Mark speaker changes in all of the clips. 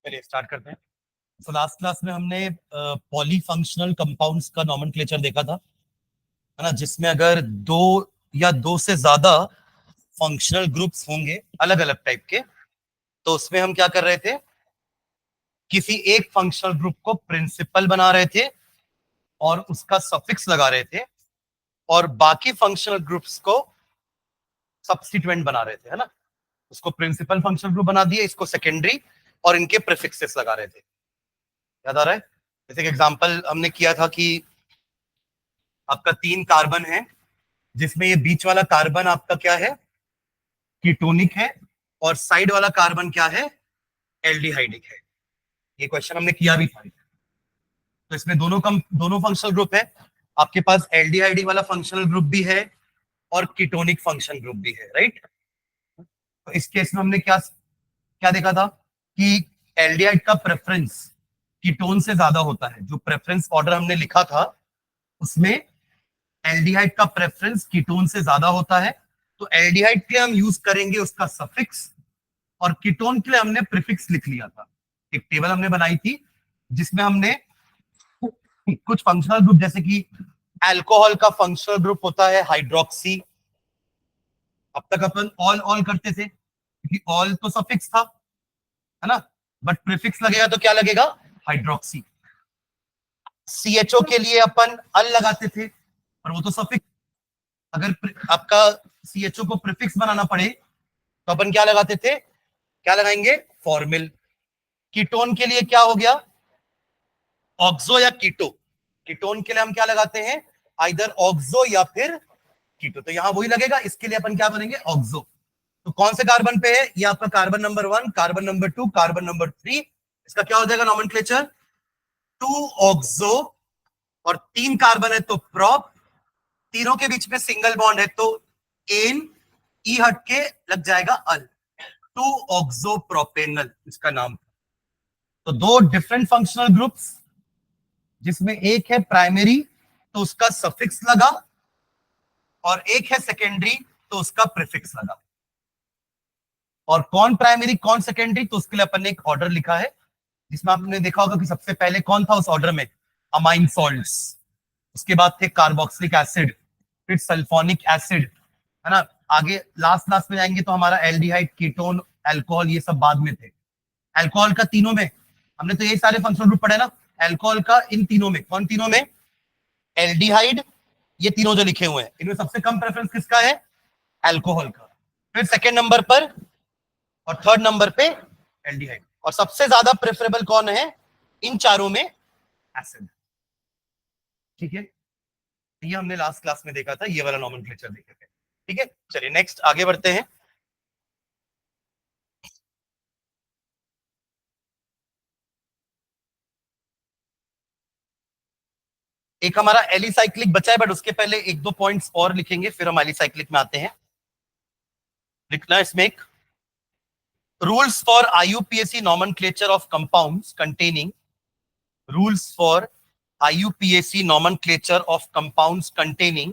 Speaker 1: चलिए स्टार्ट करते हैं। तो लास्ट क्लास में हमने पॉलीफंक्शनल कंपाउंड्स का नॉमेनक्लेचर देखा था, है ना, जिसमें अगर दो या दो से ज्यादा फंक्शनल ग्रुप्स होंगे अलग अलग टाइप के, तो उसमें हम क्या कर रहे थे, किसी एक फंक्शनल ग्रुप को प्रिंसिपल बना रहे थे और उसका सफिक्स लगा रहे थे, और बाकी फंक्शनल ग्रुप्स को सब्स्टिट्यूएंट बना रहे थे, है ना। उसको प्रिंसिपल फंक्शनल ग्रुप बना दिए, इसको सेकेंडरी, और इनके प्रीफिक्सेस लगा रहे थे। याद आ रहा है? जैसे एक एग्जांपल हमने किया था कि आपका 3 कार्बन है, जिसमें ये बीच वाला कार्बन आपका क्या है, कीटोनिक है, और साइड वाला कार्बन क्या है, एल्डिहाइडिक है। ये क्वेश्चन हमने किया भी था। तो इसमें दोनों फंक्शनल ग्रुप है। आपके पास एल्डिहाइडिक वाला फंक्शनल ग्रुप भी है और कीटोनिक फंक्शनल ग्रुप भी है, राइट। तो इस केस में हमने क्या क्या देखा था कि एल्डिहाइड का प्रेफरेंस कीटोन से ज्यादा होता है। जो प्रेफरेंस ऑर्डर हमने लिखा था उसमें एल्डिहाइड का प्रेफरेंस कीटोन से ज्यादा होता है। तो एल्डिहाइड के लिए हम यूज करेंगे उसका सफिक्स, और कीटोन के लिए हमने प्रीफिक्स लिख लिया था। एक टेबल हमने बनाई थी जिसमें हमने कुछ फंक्शनल ग्रुप, जैसे कि अल्कोहल का फंक्शनल ग्रुप होता है हाइड्रोक्सी। अब तक अपन ऑल ऑल करते थे क्योंकि ऑल तो सफिक्स था, है ना, बट प्रीफिक्स लगेगा तो क्या लगेगा, हाइड्रोक्सी। CHO के लिए अपन अल लगाते थे, और वो तो सफिक्स। अगर आपका CHO को प्रीफिक्स बनाना पड़े तो अपन क्या लगाते थे, क्या लगाएंगे, फॉर्मिल। कीटोन के लिए क्या हो गया, ऑक्सो या कीटो। कीटोन के लिए हम क्या लगाते हैं, आइदर ऑक्सो या फिर कीटो। तो यहां वही लगेगा, इसके लिए अपन क्या बनेंगे, ऑक्सो। तो कौन से कार्बन पे है ये, आपका carbon number 1, carbon number 2, carbon number 3। इसका क्या हो जाएगा नॉमेनक्लेचर, 2 ऑक्सो, और 3 कार्बन है तो प्रोप, तीनों के बीच में सिंगल बॉन्ड है तो एन, ई हट के लग जाएगा अल, 2 ऑक्सो प्रोपेनल इसका नाम। तो दो डिफरेंट फंक्शनल ग्रुप्स, जिसमें एक है प्राइमरी तो उसका सफिक्स लगा, और एक है सेकेंडरी तो उसका प्रीफिक्स लगा। और कौन प्राइमरी कौन सेकेंडरी, तो उसके लिए अपन ने एक ऑर्डर लिखा है, जिसमें आपने देखा होगा कि सबसे पहले कौन था उस ऑर्डर में, अमाइन सॉल्ट्स, उसके बाद थे कार्बोक्सिलिक एसिड, फिर सल्फोनिक एसिड, है ना। आगे लास्ट लास्ट में जाएंगे तो हमारा एल्डिहाइड, कीटोन, अल्कोहल, ये सब बाद में थे। अल्कोहल का तीनों में हमने तो ये सारे फंक्शनल ग्रुप पढ़े ना। अल्कोहल का इन तीनों में, कौन तीनों में, एल्डिहाइड, ये तीनों जो लिखे हुए हैं इनमें सबसे कम प्रेफरेंस किसका है, अल्कोहल का। फिर सेकेंड नंबर पर और थर्ड नंबर पे एल्डिहाइड, और सबसे ज्यादा प्रेफरेबल कौन है इन चारों में, एसिड। ठीक है, ये हमने लास्ट क्लास में देखा था, ये वाला नॉमेनक्लेचर देखे थे। ठीक है, चलिए नेक्स्ट आगे बढ़ते हैं। एक हमारा एलिसाइक्लिक बचा है, बट उसके पहले एक दो पॉइंट्स और लिखेंगे, फिर हम एलिसाइक्लिक में आते हैं। लिखना है इसमें एक, rules for IUPAC nomenclature of compounds containing, rules for IUPAC nomenclature of compounds containing,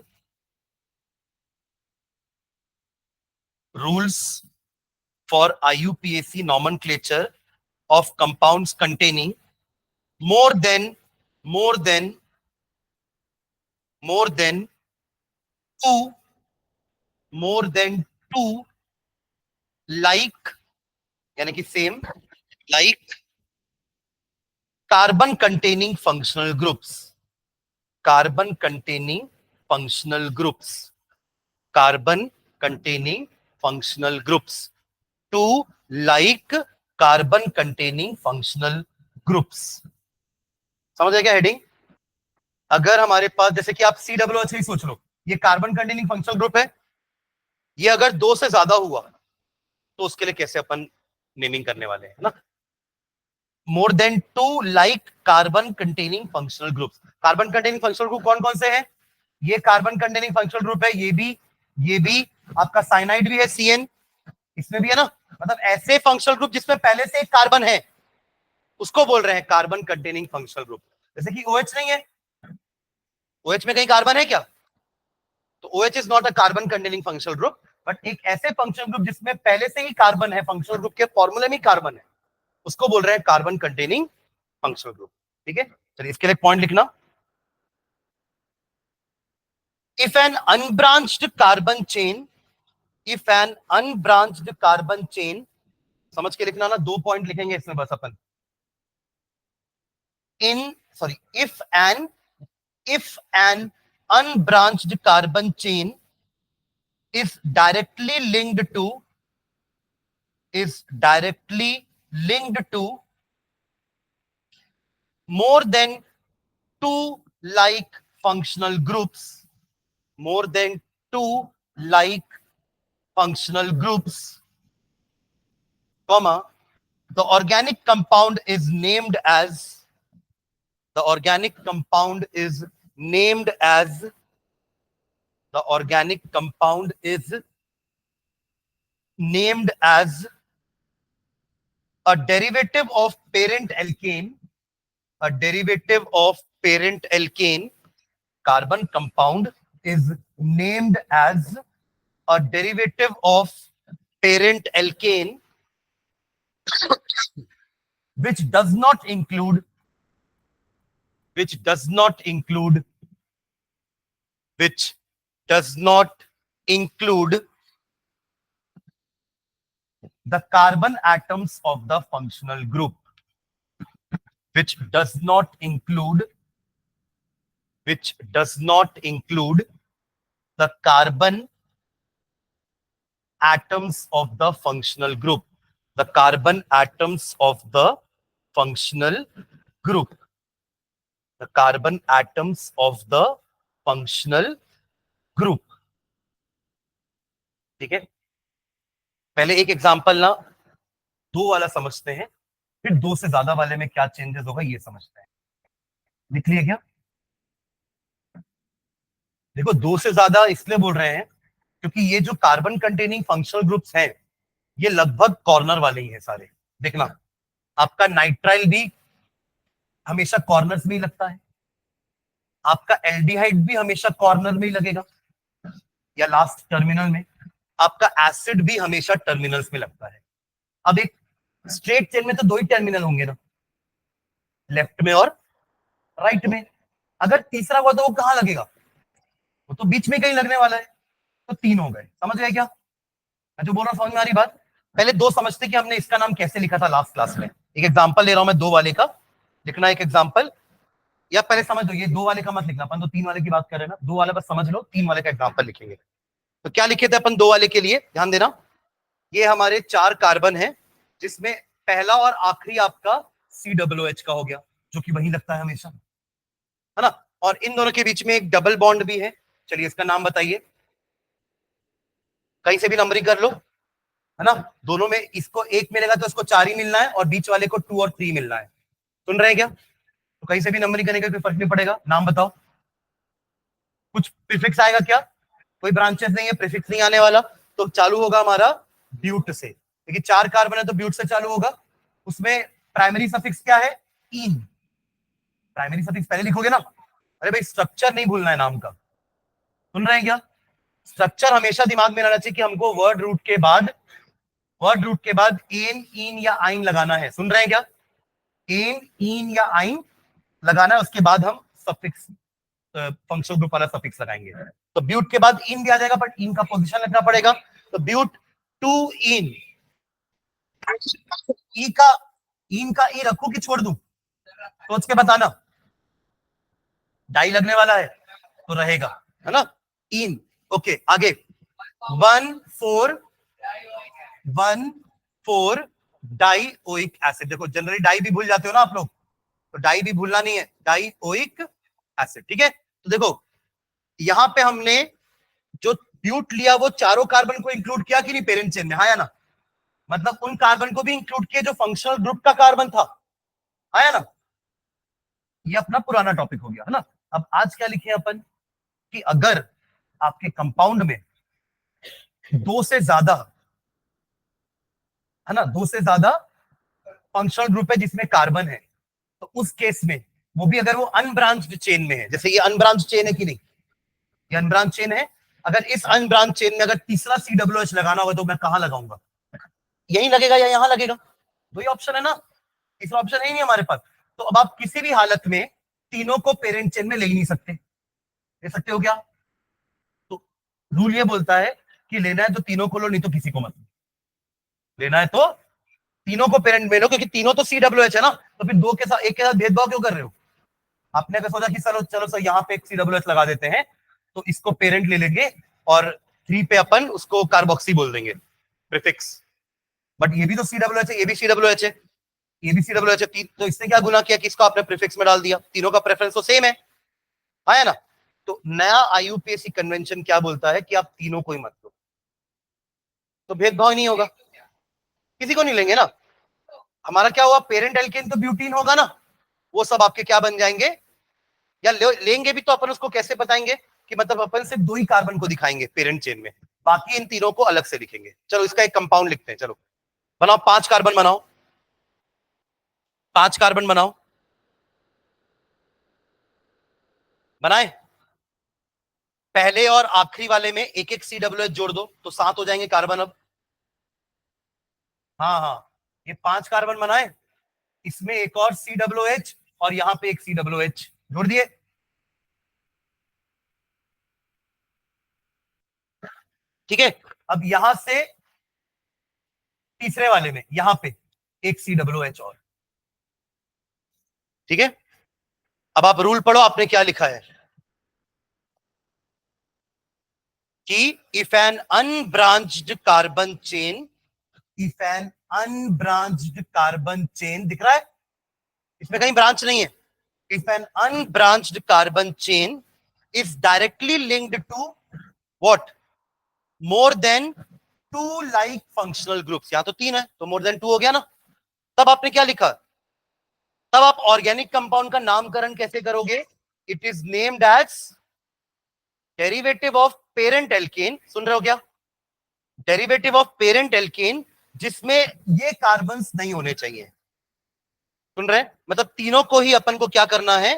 Speaker 1: rules for IUPAC nomenclature of compounds containing more than two like, यानी कि same, like carbon containing functional groups, carbon containing functional groups, carbon containing functional groups, two like carbon containing functional groups। समझ आएगा heading? अगर हमारे पास, जैसे कि आप COOH ही सोच लो, ये कार्बन कंटेनिंग फंक्शनल ग्रुप है, ये अगर 2 से ज्यादा हुआ तो उसके लिए कैसे अपन नेमिंग करने वाले हैं ना, मोर than 2 like carbon containing functional groups. Carbon containing functional group कौन कौन से हैं, ये कार्बन कंटेनिंग फंक्शनल ग्रुप है, ये भी आपका साइनाइड भी है, CN इसमें भी है ना। मतलब ऐसे फंक्शनल ग्रुप जिसमें पहले से एक कार्बन है उसको बोल रहे हैं कार्बन कंटेनिंग फंक्शनल ग्रुप। जैसे कि OH नहीं है, OH में कहीं कार्बन है क्या, तो OH is not a carbon containing functional group, but एक ऐसे फंक्शनल ग्रुप जिसमें पहले से ही कार्बन है, फंक्शनल ग्रुप के फॉर्मूले में कार्बन है, उसको बोल रहे हैं कार्बन कंटेनिंग फंक्शनल ग्रुप। ठीक है, चलिए इसके लिए पॉइंट लिखना। If an unbranched carbon chain, if an unbranched carbon chain, समझ के लिखना ना, 2 पॉइंट लिखेंगे इसमें बस अपन। if an unbranched carbon chain is directly linked to more than two like functional groups, more than two like functional groups, comma, the organic compound is named as, the organic compound is named as, the organic compound is named as a derivative of parent alkane, a derivative of parent alkane. Carbon compound is named as a derivative of parent alkane which does not include the carbon atoms of the functional group, which does not include the carbon atoms of the functional group, the carbon atoms of the functional group, the carbon atoms of the functional group. ठीक है, पहले एक example ना 2 वाला समझते हैं, फिर 2 से ज्यादा वाले में क्या चेंजेस होगा ये समझते हैं। लिख लिया क्या? देखो 2 से ज्यादा इसलिए बोल रहे हैं क्योंकि ये जो कार्बन कंटेनिंग फंक्शनल ग्रुप्स हैं ये लगभग कॉर्नर वाले ही हैं सारे। देखना, आपका नाइट्राइल भी हमेशा कॉर्नर्स में ही लगता है, आपका एल्डिहाइड भी हमेशा कॉर्नर में ही लगेगा या लास्ट टर्मिनल में, आपका एसिड भी हमेशा टर्मिनल्स में लगता है। अब एक स्ट्रेट चेन में तो 2 ही टर्मिनल होंगे ना, लेफ्ट में और राइट में। अगर तीसरा हुआ तो वो कहां लगेगा? वो तो बीच में कहीं लगने वाला है, तो 3 हो गए। समझ गए क्या मैं जो बोल रहा हूं? समझ में आ रही बात? पहले 2 समझते कि हमने इसका नाम कैसे लिखा था लास्ट क्लास में। एक एग्जांपल ले रहा हूं मैं 2 वाले का, लिखना एक एग्जांपल, या पहले समझ लो, ये 2 वाले का मत लिखना, अपन तो 3 वाले की बात कर रहे हैं ना। 2 वाला बस समझ लो, 3 वाले का एग्जांपल लिखेंगे। तो क्या लिखे थे अपन 2 वाले के लिए, ध्यान देना। ये हमारे 4 कार्बन है जिसमें पहला और आखिरी आपका COOH का हो गया, जो कि वही लगता है हमेशा, है ना। और इन दोनों के बीच में एक डबल बॉन्ड भी है। चलिए इसका नाम बताइए, कहीं से भी नंबरिंग कर लो, है ना। दोनों में इसको 1 मिलेगा तो इसको 4 ही मिलना है, और बीच वाले को 2 और 3 मिलना है। सुन रहे हैं क्या? तो कहीं से भी नंबरिंग करने का कोई फर्क नहीं पड़ेगा। नाम बताओ, कुछ प्रीफिक्स आएगा क्या? कोई ब्रांचेस नहीं है, प्रीफिक्स नहीं आने वाला, तो चालू होगा हमारा ब्यूट से। देखिए 4 कार्बन है तो ब्यूट से चालू होगा। उसमें प्राइमरी सफिक्स क्या है? इन। प्राइमरी सफिक्स पहले लिखोगे ना। अरे भाई स्ट्रक्चर नहीं भूलना है नाम का, सुन रहे हैं क्या? स्ट्रक्चर हमेशा दिमाग में रहना चाहिए कि हमको वर्ड रूट के बाद एन, इन या आइन लगाना है। सुन रहे हैं क्या? एन, इन या आइन लगाना है, उसके बाद हम सफिक्स फंक्शनल ग्रुप वाला सफिक्स लगाएंगे। तो ब्यूट के बाद इन दिया जाएगा, बट इन का पोजीशन लगना पड़ेगा। तो ब्यूट 2 इन, ई का, इन का ई रखूं कि छोड़ दूं? सोच के बताना। डाई लगने वाला है तो रहेगा, है ना। इन, ओके। आगे 1,4 डाइओइक एसिड। देखो जनरली डाई भी भूल जाते हो ना आप लोग, तो डाई भी भूलना नहीं है, डाइओइक एसिड। ठीक है, तो देखो यहां पे हमने जो ब्यूट लिया वो चारों कार्बन को इंक्लूड किया कि नहीं पेरेंट चेन में, हाँ या ना? मतलब उन कार्बन को भी इंक्लूड किया जो फंक्शनल ग्रुप का कार्बन था, हाँ या ना? ये अपना पुराना टॉपिक हो गया, है ना। अब आज क्या लिखे अपन कि अगर आपके कंपाउंड में 2 से ज्यादा, है ना, 2 से ज्यादा फंक्शनल ग्रुप है जिसमें कार्बन है, तो उस केस में, वो भी अगर वो अनब्रांच्ड चेन में है, जैसे ये अनब्रांच्ड चेन है कि नहीं, ये अनब्रांच चेन है। अगर इस अनब्रांच चेन में अगर तीसरा COOH लगाना होगा तो मैं कहां लगाऊंगा? यही लगेगा या यहां लगेगा? वही ऑप्शन है ना। तीसरा ऑप्शन है ही नहीं हमारे पास। तो अब आप किसी भी हालत में तीनों को पेरेंट चेन में ले ही नहीं सकते। ले सकते हो क्या? तो रूल ये बोलता है कि लेना है तो तीनों को लो, नहीं तो किसी को मत लो। लेना है तो तीनों को पेरेंट में लो, क्योंकि तीनों तो CWH है ना, तो फिर दो के साथ एक के साथ भेदभाव क्यों कर रहे हो? आपने अगर सोचा कि चलो चलो सर यहाँ पे एक CWH लगा देते हैं, तो इसको पेरेंट ले लेंगे और 3 पे अपन उसको कार्बोक्सी बोल देंगे, प्रीफिक्स। बट ये भी तो CWH है, ये भी CWH है, ये भी CWH है, तो इसने क्या गुना किया कि इसको आपने प्रीफिक्स में डाल दिया? तीनों का प्रेफरेंस तो सेम है, आया ना? तो नया IUPAC कन्वेंशन क्या बोलता है कि आप तीनों को ही मत लो, तो भेदभाव नहीं होगा, किसी को नहीं लेंगे ना। हमारा क्या हुआ, पेरेंट एल्केन तो ब्यूटीन होगा ना, वो सब आपके क्या बन जाएंगे, या लेंगे भी तो अपन उसको कैसे बताएंगे कि मतलब अपन सिर्फ 2 ही कार्बन को दिखाएंगे पेरेंट चेन में, बाकी इन तीनों को अलग से लिखेंगे। चलो इसका एक कंपाउंड लिखते हैं, चलो बनाओ, 5 कार्बन बनाओ, 5 कार्बन बनाओ, बनाए। पहले और आखिरी वाले में एक एक CWH जोड़ दो तो 7 हो जाएंगे कार्बन। अब हाँ हाँ, ये 5 कार्बन बनाए, इसमें एक और CWH और यहां पे एक CWH जोड़ दिए। ठीक है, अब यहां से तीसरे वाले में यहां पे एक CWH और। ठीक है, अब आप रूल पढ़ो, आपने क्या लिखा है कि if an unbranched carbon chain, if an unbranched carbon chain, दिख रहा है इसमें कहीं ब्रांच नहीं है, if an unbranched carbon chain is directly linked to what, more than 2 like functional groups, यहां तो 3 है तो मोर देन 2 हो गया ना। तब आपने क्या लिखा, तब आप ऑर्गेनिक कंपाउंड का नामकरण कैसे करोगे? It is named as derivative of parent alkane, सुन रहे हो क्या, डेरिवेटिव ऑफ पेरेंट एल्केन, जिसमें ये कार्बन्स नहीं होने चाहिए। सुन रहे, मतलब तीनों को ही अपन को क्या करना है,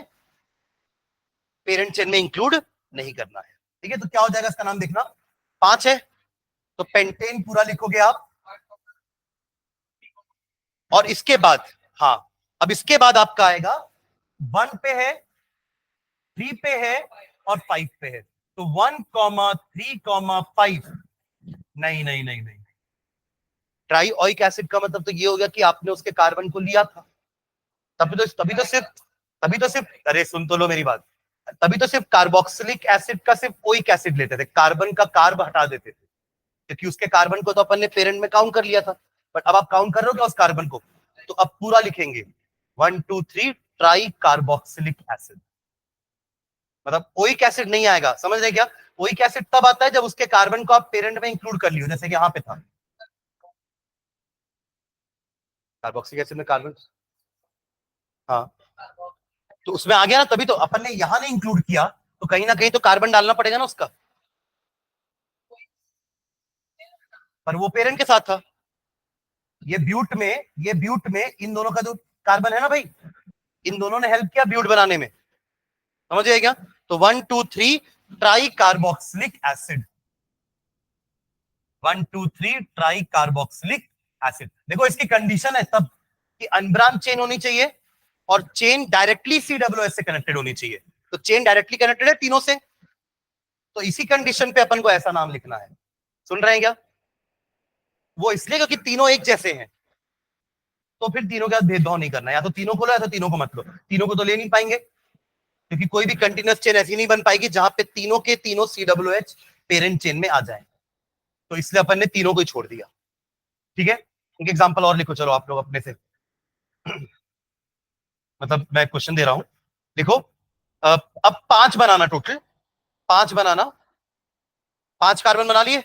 Speaker 1: पेरेंट चेन में इंक्लूड नहीं करना है। ठीक है, तो क्या हो जाएगा इसका नाम देखना, 5 है तो पेंटेन पूरा लिखोगे आप, और इसके बाद, हाँ अब इसके बाद आपका आएगा 1 पे है, 3 पे है और 5 पे है, तो 1,3,5, नहीं नहीं नहीं नहीं, ट्राइओइक एसिड का मतलब तो ये हो गया कि आपने उसके कार्बन को लिया था, तभी तो सिर्फ अरे सुन तो लो मेरी बात, तभी तो सिर्फ कार्बोक्सिलिक एसिड का सिर्फ ओइक एसिड लेते थे, कार्बन का कार्ब हटा देते थे, क्योंकि उसके कार्बन को तो अपन ने पेरेंट में काउंट कर लिया था। बट अब आप काउंट कर रहे हो क्या उस कार्बन को, तो अब पूरा लिखेंगे 1 2 3 ट्राई कार्बोक्सिलिक एसिड, मतलब ओइक एसिड नहीं आएगा, समझ रहे क्या? ओइक एसिड तब आता है जब उसके कार्बन को आप पेरेंट में इंक्लूड कर लियो, जैसे कि यहाँ पे था कार्बोक्सिलिक एसिड में कार्बन, हाँ तो उसमें आ गया ना, तभी तो अपन ने यहां नहीं इंक्लूड किया, तो कहीं ना कहीं तो कार्बन डालना पड़ेगा ना उसका, पर वो पेरेंट के साथ था। ये ब्यूट में इन दोनों का जो कार्बन है ना भाई, इन दोनों ने हेल्प किया ब्यूट बनाने में, समझिए क्या? तो 1 2 3 try carboxylic acid, 1 2 3 try carboxylic acid. देखो इसकी कंडीशन है तब कि अनब्रांच चेन होनी चाहिए और चेन डायरेक्टली CWH से कनेक्टेड होनी चाहिए, तो चेन डायरेक्टली कनेक्टेड है तीनों से, तो इसी कंडीशन पे अपन को ऐसा नाम लिखना है। सुन रहे हैं क्या? वो इसलिए क्योंकि तीनों एक जैसे हैं, तो फिर तीनों के साथ भेदभाव नहीं करना, या तो तीनों को लो या तो तीनों को मत लो, तीनों को तो ले नहीं पाएंगे, क्योंकि कोई भी कंटिन्यूअस चेन ऐसी नहीं बन पाएगी जहां पे तीनों के तीनों CWH पेरेंट चेन में आ जाए, तो इसलिए अपन ने तीनों को ही छोड़ दिया। ठीक है, एक एग्जांपल और लिखो चलो आप लोग अपने से, मतलब मैं क्वेश्चन दे रहा हूं, देखो अब 5 बनाना, टोटल 5 बनाना, 5 कार्बन बना लिए,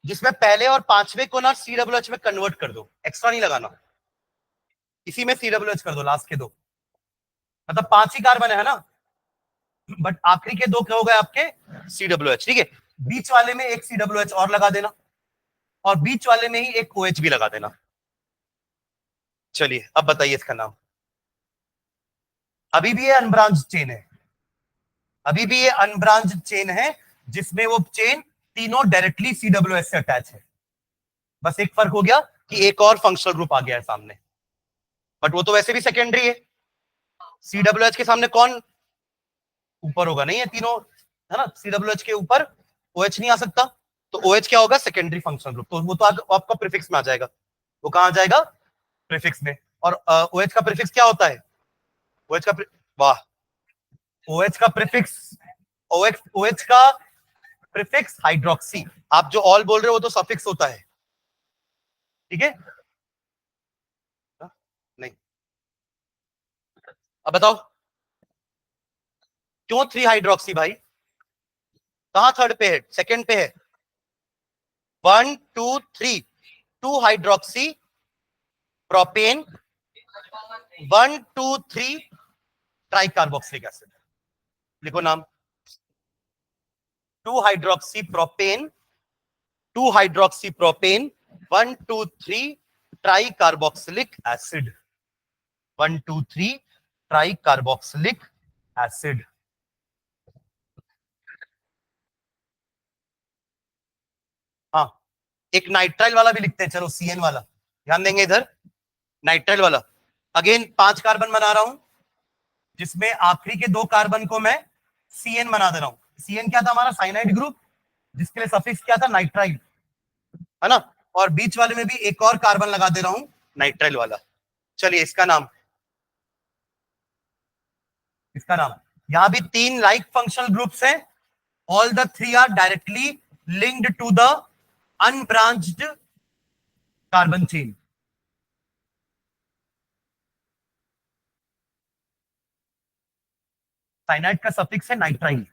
Speaker 1: जिसमें पहले और पांचवे को ना CWH में कन्वर्ट कर दो, एक्स्ट्रा नहीं लगाना, इसी में CWH कर दो लास्ट के 2, मतलब 5 ही कार्बन है ना, बट आखिरी के 2 क्या हो गए आपके CWH। ठीक है, बीच वाले में एक CWH और लगा देना, और बीच वाले में ही एक OH भी लगा देना। चलिए अब बताइए इसका नाम, अभी भी ये अनब्रांच चेन है, अभी भी ये अनब्रांच चेन है, जिसमें वो चेन तीनों डायरेक्टली CWH से अटैच है, बस एक फर्क हो गया कि एक और फंक्शनल ग्रुप आ गया है सामने। बट वो तो वैसे भी सेकेंडरी है। COOH के सामने कौन ऊपर होगा? नहीं है तीनों, है ना। COOH के ऊपर OH नहीं आ सकता, तो OH क्या होगा? Secondary functional group. तो वो तो आपका प्रीफिक्स में आ जाएगा। वो कहां आ जाएगा? प्रीफिक्स में। और OH का प्रीफिक्स क्या होता है? OH का वाह, OH का प्रीफिक्स, OH का प्रीफिक्स हाइड्रोक्सी। आप जो ऑल बोल रहे हो वो तो सफिक्स होता है, ठीक है? नहीं, अब बताओ क्यों 3 हाइड्रोक्सी भाई? कहां थर्ड पे है? सेकंड पे है। 1 2 3, 2 hydroxy propane, 1 2 3 try carboxylic acid. लिखो नाम। 2 hydroxy propane, 2 hydroxy propane, 1 2 3 try carboxylic acid, 1 2 3 try carboxylic acid. हाँ, एक नाइट्राइल वाला भी लिखते हैं, चलो CN वाला ध्यान देंगे इधर। नाइट्राइल वाला अगेन 5 कार्बन बना रहा हूं, जिसमें आखिरी के 2 कार्बन को मैं CN बना दे रहा हूं। CN क्या था? हमारा साइनाइड ग्रुप, जिसके लिए सफिक्स क्या था? नाइट्राइल, है ना। और बीच वाले में भी एक और कार्बन लगा दे रहा हूं, नाइट्राइल वाला। चलिए इसका नाम, इसका नाम, यहां भी 3 लाइक फंक्शनल ग्रुप्स हैं। All the 3 are directly linked to the unbranched carbon chain. Cyanide का सफिक्स है नाइट्राइल,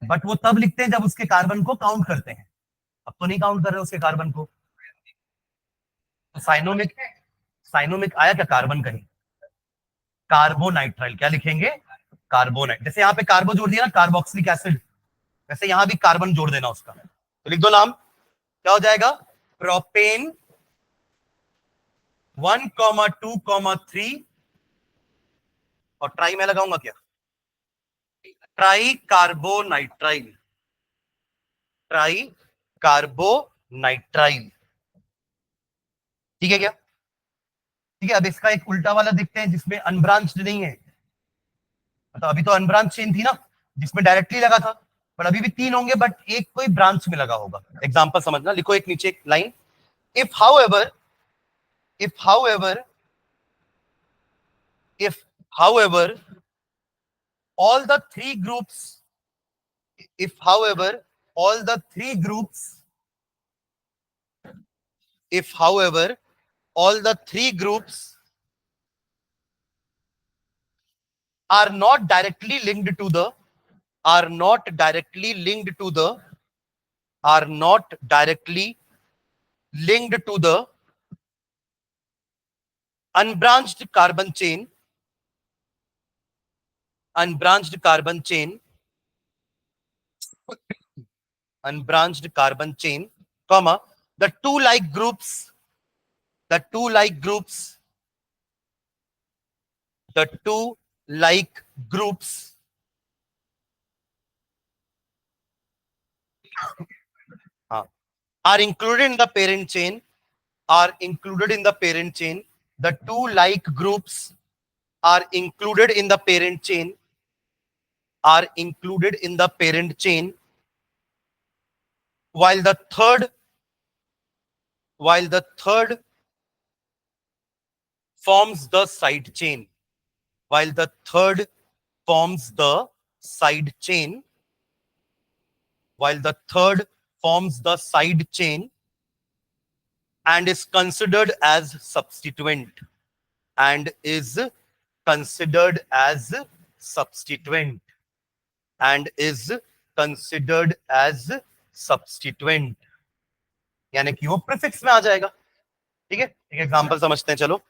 Speaker 1: बट वो तब लिखते हैं जब उसके कार्बन को काउंट करते हैं। अब तो नहीं काउंट कर रहे उसके कार्बन को। तो साइनोमिक, साइनोमिक आया क्या कार्बन कहीं? कार्बोनाइट्राइल क्या लिखेंगे? कार्बोनाइट। जैसे यहाँ पे कार्बो जोड़ दिया ना, कार्बोक्सिलिक एसिड, वैसे यहां भी कार्बन जोड़ देना उसका। तो लिख दो नाम, क्या हो जाएगा? प्रोपेन 1,2,3, और ट्राई में लगाऊंगा क्या? Try carbonitrile, try carbonitrile. ठीक है क्या? ठीक है। अब इसका एक उल्टा वाला देखते हैं जिसमें अनब्रांच्ड नहीं है। तो अभी तो अनब्रांच चेन थी ना, जिसमें डायरेक्टली लगा था, पर अभी भी 3 होंगे, बट एक कोई ब्रांच में लगा होगा। एग्जांपल समझना, लिखो एक नीचे एक line. If however, if however, if however all the 3 groups, if however all the 3 groups, if however all the 3 groups are not directly linked to the, are not directly linked to the, are not directly linked to the unbranched carbon chain, unbranched carbon chain, unbranched carbon chain, comma, the two like groups, the two like groups, the two like groups are included in the parent chain, are included in the parent chain. The two like groups are included in the parent chain, are included in the parent chain, while the third, while the third forms the side chain, while the third forms the side chain, while the third forms the side chain and is considered as substituent, and is considered as substituent, and is considered as substituent, यानी कि वो prefix में आ जाएगा। ठीक है, एक example समझते हैं। चलो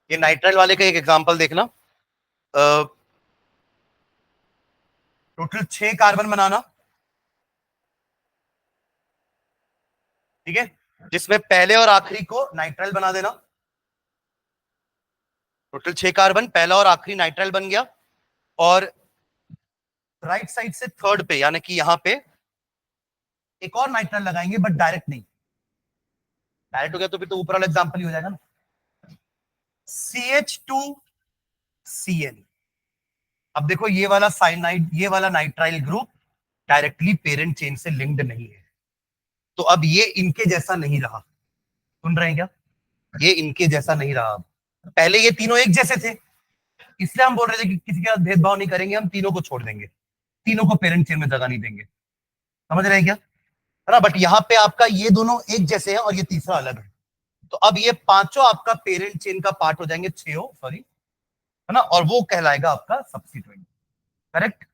Speaker 1: ये नाइट्राइल वाले का एक एग्जांपल देखना। टोटल 6 कार्बन बनाना, ठीक है, जिसमें पहले और आखिरी को नाइट्राइल बना देना। टोटल 6 कार्बन, पहला और आखिरी नाइट्राइल बन गया। और राइट साइड से थर्ड पे, यानी कि यहां पे एक और नाइट्राइल लगाएंगे, बट डायरेक्ट नहीं। डायरेक्ट हो गया तो फिर तो ऊपर वाला एग्जांपल ही हो जाएगा ना। CH2Cl। अब देखो ये वाला साइनाइड, ये वाला nitrile group directly parent chain से लिंक्ड नहीं है, तो अब ये इनके जैसा नहीं रहा। सुन रहे हैं क्या? ये इनके जैसा नहीं रहा। पहले ये तीनों एक जैसे थे, इसलिए हम बोल रहे थे कि किसी के साथ भेदभाव नहीं करेंगे, हम तीनों को छोड़ देंगे, तीनों को पेरेंट चेन में जगह नहीं देंगे। समझ रहे हैं क्या? है ना? बट यहाँ पे आपका ये दोनों एक जैसे हैं और ये तीसरा अलग है, तो अब ये पांचों आपका पेरेंट चेन का पार्ट हो जाएंगे, छो सॉरी, है ना, और वो कहलाएगा आपका सब्स्टिट्यूएंट। करेक्ट?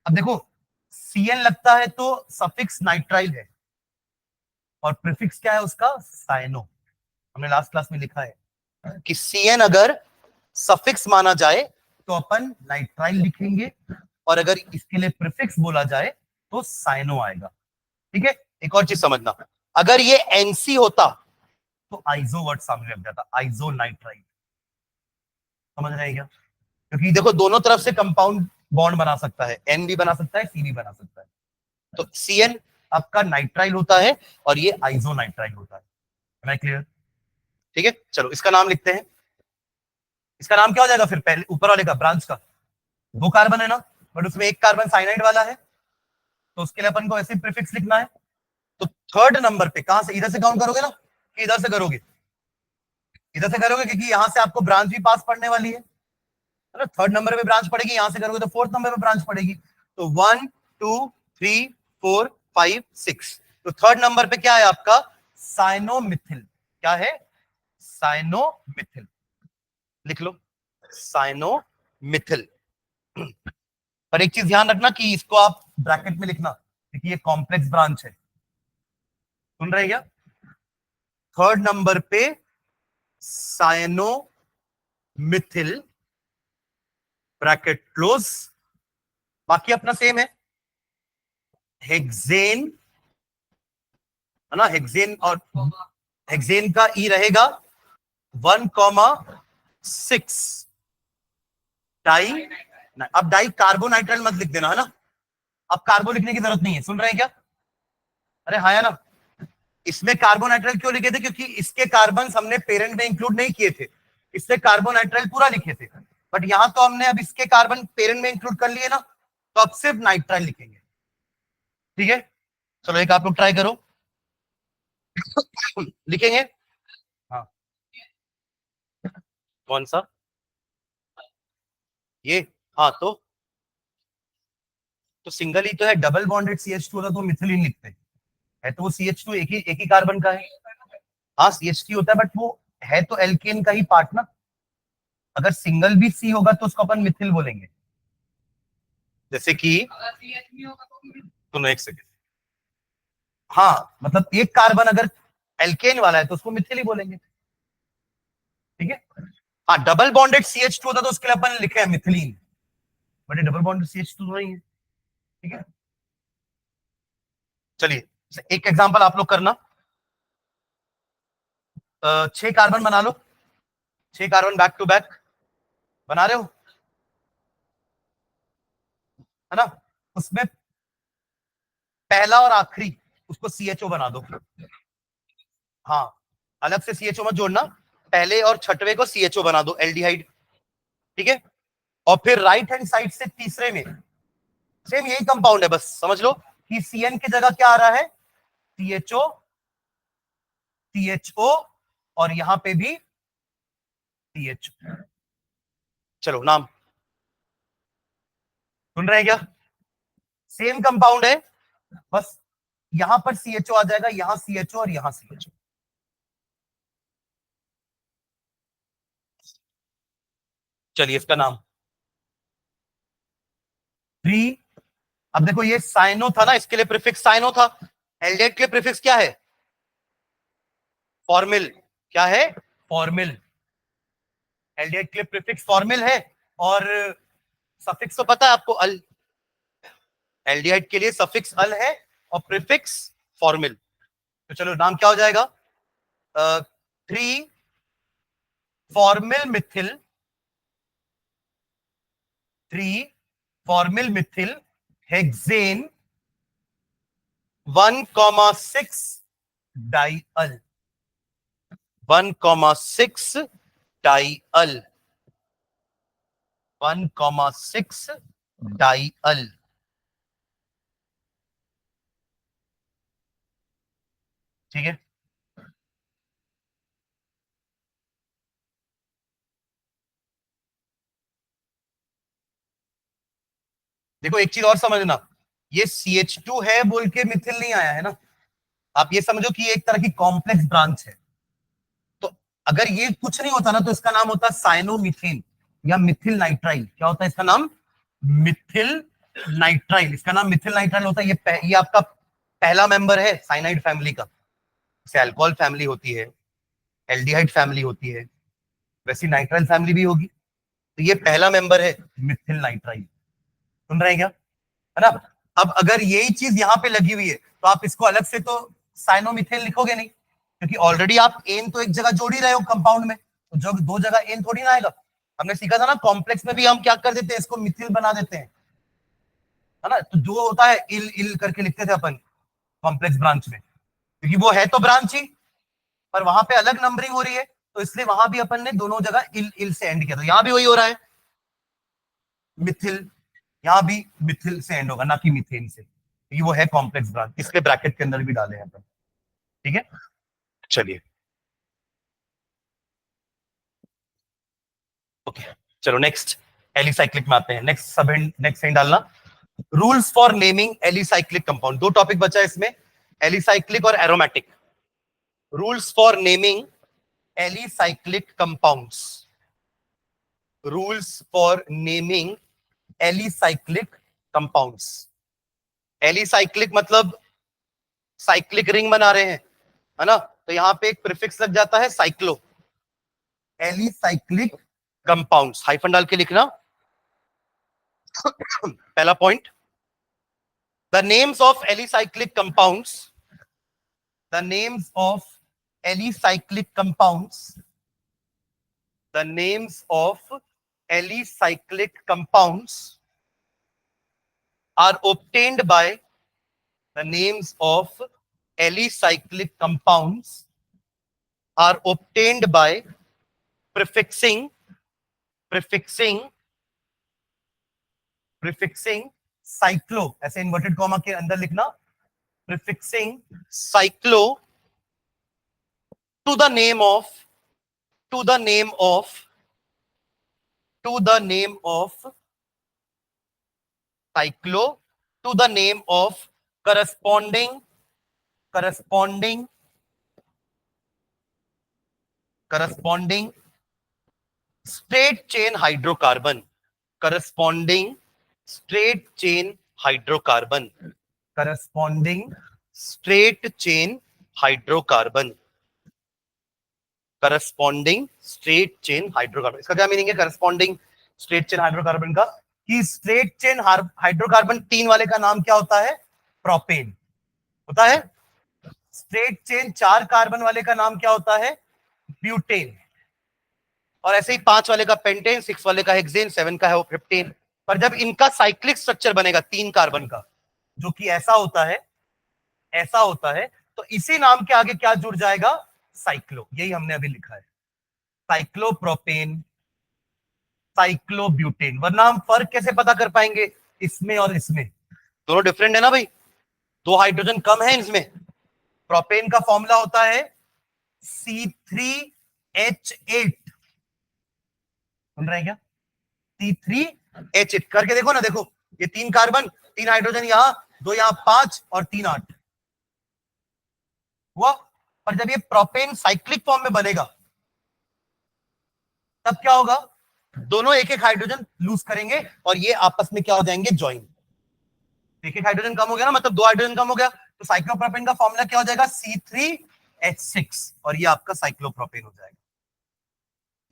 Speaker 1: अब देखो Cn लगता है तो सफिक्स नाइट्राइल है, और प्रीफिक्स क्या है उसका? साइनो। हमने लास्ट क्लास में लिखा है कि Cn अगर सफिक्स माना जाए तो अपन नाइट्राइल लिखेंगे, और अगर इसके लिए प्रीफिक्स बोला जाए तो साइनो आएगा। ठीक है? एक और चीज समझना, अगर ये एनसी होता तो आइजो वर्ड सामने लग जाता, आइजो नाइट्राइल। समझ रहे हैं क्या? क्योंकि देखो दोनों तरफ से कंपाउंड बॉन्ड बना सकता है, एन भी बना सकता है, सी भी बना सकता है, तो Cn आपका नाइट्राइल होता है और ये आइजो नाइट्राइल होता है। मैं क्लियर? ठीक है, चलो इसका नाम लिखते हैं। इसका नाम क्या हो जाएगा फिर? पहले ऊपर वाले का, ब्रांच का, दो कार्बन है ना, बट उसमें एक कार्बन साइनाइड वाला है, तो उसके लिए अपन को ऐसे प्रीफिक्स लिखना है। तो थर्ड नंबर पे कहां से, इधर से काउंट करोगे ना कि इधर से करोगे? इधर से करोगे, क्योंकि यहां से आपको ब्रांच भी पास पड़ने वाली है ना। थर्ड नंबर पे ब्रांच पड़ेगी, यहां से करोगे तो फोर्थ नंबर पे ब्रांच पड़ेगी। तो 1 2 3 4 5 6, तो थर्ड नंबर पे क्या है आपका? साइनोमिथिल। क्या है? साइनोमिथिल। लिख लो, साइनोमिथिल। पर एक चीज ध्यान रखना कि इसको आप ब्रैकेट में लिखना, क्योंकि ये कॉम्प्लेक्स ब्रांच है। सुन रहे क्या? थर्ड नंबर पे साइनोमिथिल, ब्रैकेट क्लोज। बाकी अपना सेम है, हेक्सेन, है ना, हेक्सेन, और हेक्सेन का ई रहेगा 1,6 डाई। अब डाई कार्बोनाइट्राइल मत लिख देना, है ना, अब कार्बो लिखने की जरूरत नहीं है। सुन रहे हैं क्या? अरे हाँ या ना? इसमें कार्बोनाइट्राइल क्यों लिखे थे? क्योंकि इसके कार्बन हमने पेरेंट में इंक्लूड नहीं किए थे, इससे कार्बोनाइट्राइल पूरा लिखे थे। बट यहां तो हमने अब इसके कार्बन पेरेंट में इंक्लूड कर लिए ना, तो अब सिर्फ नाइट्राइल लिखेंगे। ठीक है, चलो एक आप लोग ट्राई करो। लिखेंगे? हाँ, कौन सा? ये? हाँ, तो सिंगल ही तो है, डबल बॉन्डेड CH2 होता तो मिथिलीन लिखते हैं। है तो वो CH2 एक ही कार्बन का है। हाँ, CH3 होता है, बट वो है तो एल्केन का ही पार्ट ना। अगर सिंगल भी सी होगा तो उसको अपन मिथिल बोलेंगे। जैसे कि, सुनो एक सेकेंड, हाँ मतलब एक कार्बन अगर एल्केन वाला है तो उसको मिथिल ही बोलेंगे। ठीक है? हाँ, डबल बॉन्डेड CH2 होता तो उसके लिए अपन लिखे हैं मिथिलीन, बट ये डबल बॉन्डेड CH2 नहीं है। ठीक है, चलिए एक एग्जांपल आप लोग करना। 6 कार्बन बना लो, 6 कार्बन बैक टू बैक बना रहे हो, है ना? उसमें पहला और आखिरी उसको CHO बना दो। हाँ, अलग से CHO मत जोड़ना, पहले और छठवें को CHO बना दो, एल्डिहाइड। ठीक है, और फिर राइट हैंड साइड से तीसरे में सेम यही कंपाउंड है, बस समझ लो कि CN की जगह क्या आ रहा है? CHO, CHO, और यहां पे भी CHO। चलो नाम, सुन रहे हैं क्या? सेम कंपाउंड है, बस यहां पर CHO आ जाएगा, यहां CHO और यहां CHO। चलिए इसका नाम 3। अब देखो ये साइनो था ना, इसके लिए प्रीफिक्स साइनो था। एल्डेट के लिए प्रीफिक्स क्या है? फॉर्मिल। क्या है? फॉर्मिल। एल्डेट के लिए प्रीफिक्स फॉर्मिल है, और सफिक्स तो पता है आपको, अल। एल्डिहाइड के लिए सफिक्स अल है और प्रीफिक्स फॉर्मिल। तो चलो नाम क्या हो जाएगा? 3 formal Mithil, 3 formal Mithil hexane 1,6 डाइअल, 1,6 डाइअल, 1,6 डाइअल। ठीक है, देखो एक चीज और समझना, ये CH2 है बोल के मिथिल नहीं आया है ना, आप ये समझो कि ये एक तरह की कॉम्प्लेक्स ब्रांच है। तो अगर ये कुछ नहीं होता ना तो इसका नाम होता साइनोमिथेन या मिथिल नाइट्राइल। क्या होता है इसका नाम? मिथिल नाइट्राइल। इसका नाम मिथिल नाइट्राइल होता है। ये आपका पहला मेंबर है साइनाइड फैमिली का। जैसे अल्कोहल फैमिली होती है, एल्डिहाइड फैमिली होती है, वैसी नाइट्राइल फैमिली भी होगी। तो ये पहला मेंबर है मिथिल नाइट्राइल। सुन रहे हैं क्या? है ना? अब अगर यही चीज यहां पे लगी हुई है तो आप इसको अलग से तो साइनोमिथेन लिखोगे नहीं, क्योंकि ऑलरेडी आप एन तो एक जगह जोड़ ही रहे हो कंपाउंड में, तो जब दो जगह एन थोड़ी ना आएगा। हमने सीखा था ना कॉम्प्लेक्स में भी हम क्या कर देते हैं, इसको मिथिल बना देते हैं, है ना? तो जो होता है इल इल करके लिखते थे अपन कॉम्प्लेक्स ब्रांच में, क्योंकि वो है तो ब्रांच ही, पर वहां पे अलग नंबरिंग हो रही है, तो इसलिए वहां भी अपन ने दोनों जगह इल इल से एंड किया। तो यहां भी वही हो रहा है, मिथिल, यहां भी मिथिल से एंड होगा, ना कि मीथेन से, क्योंकि वो है कॉम्प्लेक्स ब्रांच, इसलिए ब्रैकेट के अंदर भी डाले हैं अपन। ठीक है, चलिए ओके, चलो नेक्स्ट एलिसाइक्लिक में आते हैं। नेक्स्ट सब नेक्स्ट हेड डालना, rules for naming alicyclic compound. दो टॉपिक बचा है इसमें, एलिसाइक्लिक और aromatic. Rules for naming alicyclic compounds, rules for naming alicyclic compounds. Alicyclic मतलब साइक्लिक रिंग बना रहे हैं, है ना? तो यहां पे एक प्रीफिक्स लग जाता है साइक्लो। एलिसाइक्लिक कंपाउंड्स हाइफन डाल के लिखना। पहला point, the names of alicyclic compounds, the names of alicyclic compounds, the names of alicyclic compounds are obtained by, the names of alicyclic compounds are obtained by prefixing, prefixing, prefixing cyclo, ऐसे inverted comma के अंदर लिखना, prefixing cyclo to the name of, to the name of, to the name of cyclo, to the name of corresponding, corresponding, corresponding straight chain hydrocarbon, corresponding straight chain hydrocarbon, corresponding straight chain hydrocarbon, corresponding straight chain hydrocarbon। इसका क्या meaning है corresponding straight chain hydrocarbon का? कि straight chain hydrocarbon 3 वाले का नाम क्या होता है? प्रोपेन होता है। स्ट्रेट चेन 4 कार्बन वाले का नाम क्या होता है? ब्यूटेन। और ऐसे ही 5 वाले का पेंटेन, 6 वाले का हेक्सेन, 7 का है वो 15। पर जब इनका साइक्लिक स्ट्रक्चर बनेगा 3 कार्बन का, जो कि ऐसा होता है, ऐसा होता है, तो इसी नाम के आगे क्या जुड़ जाएगा? साइक्लो। यही हमने अभी लिखा है, साइक्लोप्रोपेन, साइक्लोब्यूटेन। वरना हम फर्क कैसे पता कर पाएंगे इसमें और इसमें? दोनों डिफरेंट है ना भाई, दो हाइड्रोजन कम है इसमें। प्रोपेन का फॉर्मूला होता है C3H8, सुन रहे हैं क्या? C3H8 करके देखो ना, देखो ये 3 कार्बन, 3 हाइड्रोजन यहां, 2 यहां, 5 और 3 8 हुआ। पर जब ये प्रोपेन साइक्लिक फॉर्म में बनेगा तब क्या होगा? दोनों एक एक हाइड्रोजन लूज करेंगे और ये आपस में क्या हो जाएंगे? ज्वाइन। एक एक हाइड्रोजन कम हो गया ना, मतलब 2 हाइड्रोजन कम हो गया, तो साइक्लोप्रोपेन का फॉर्मूला क्या हो जाएगा? C3H6, और ये आपका साइक्लोप्रोपेन हो जाएगा।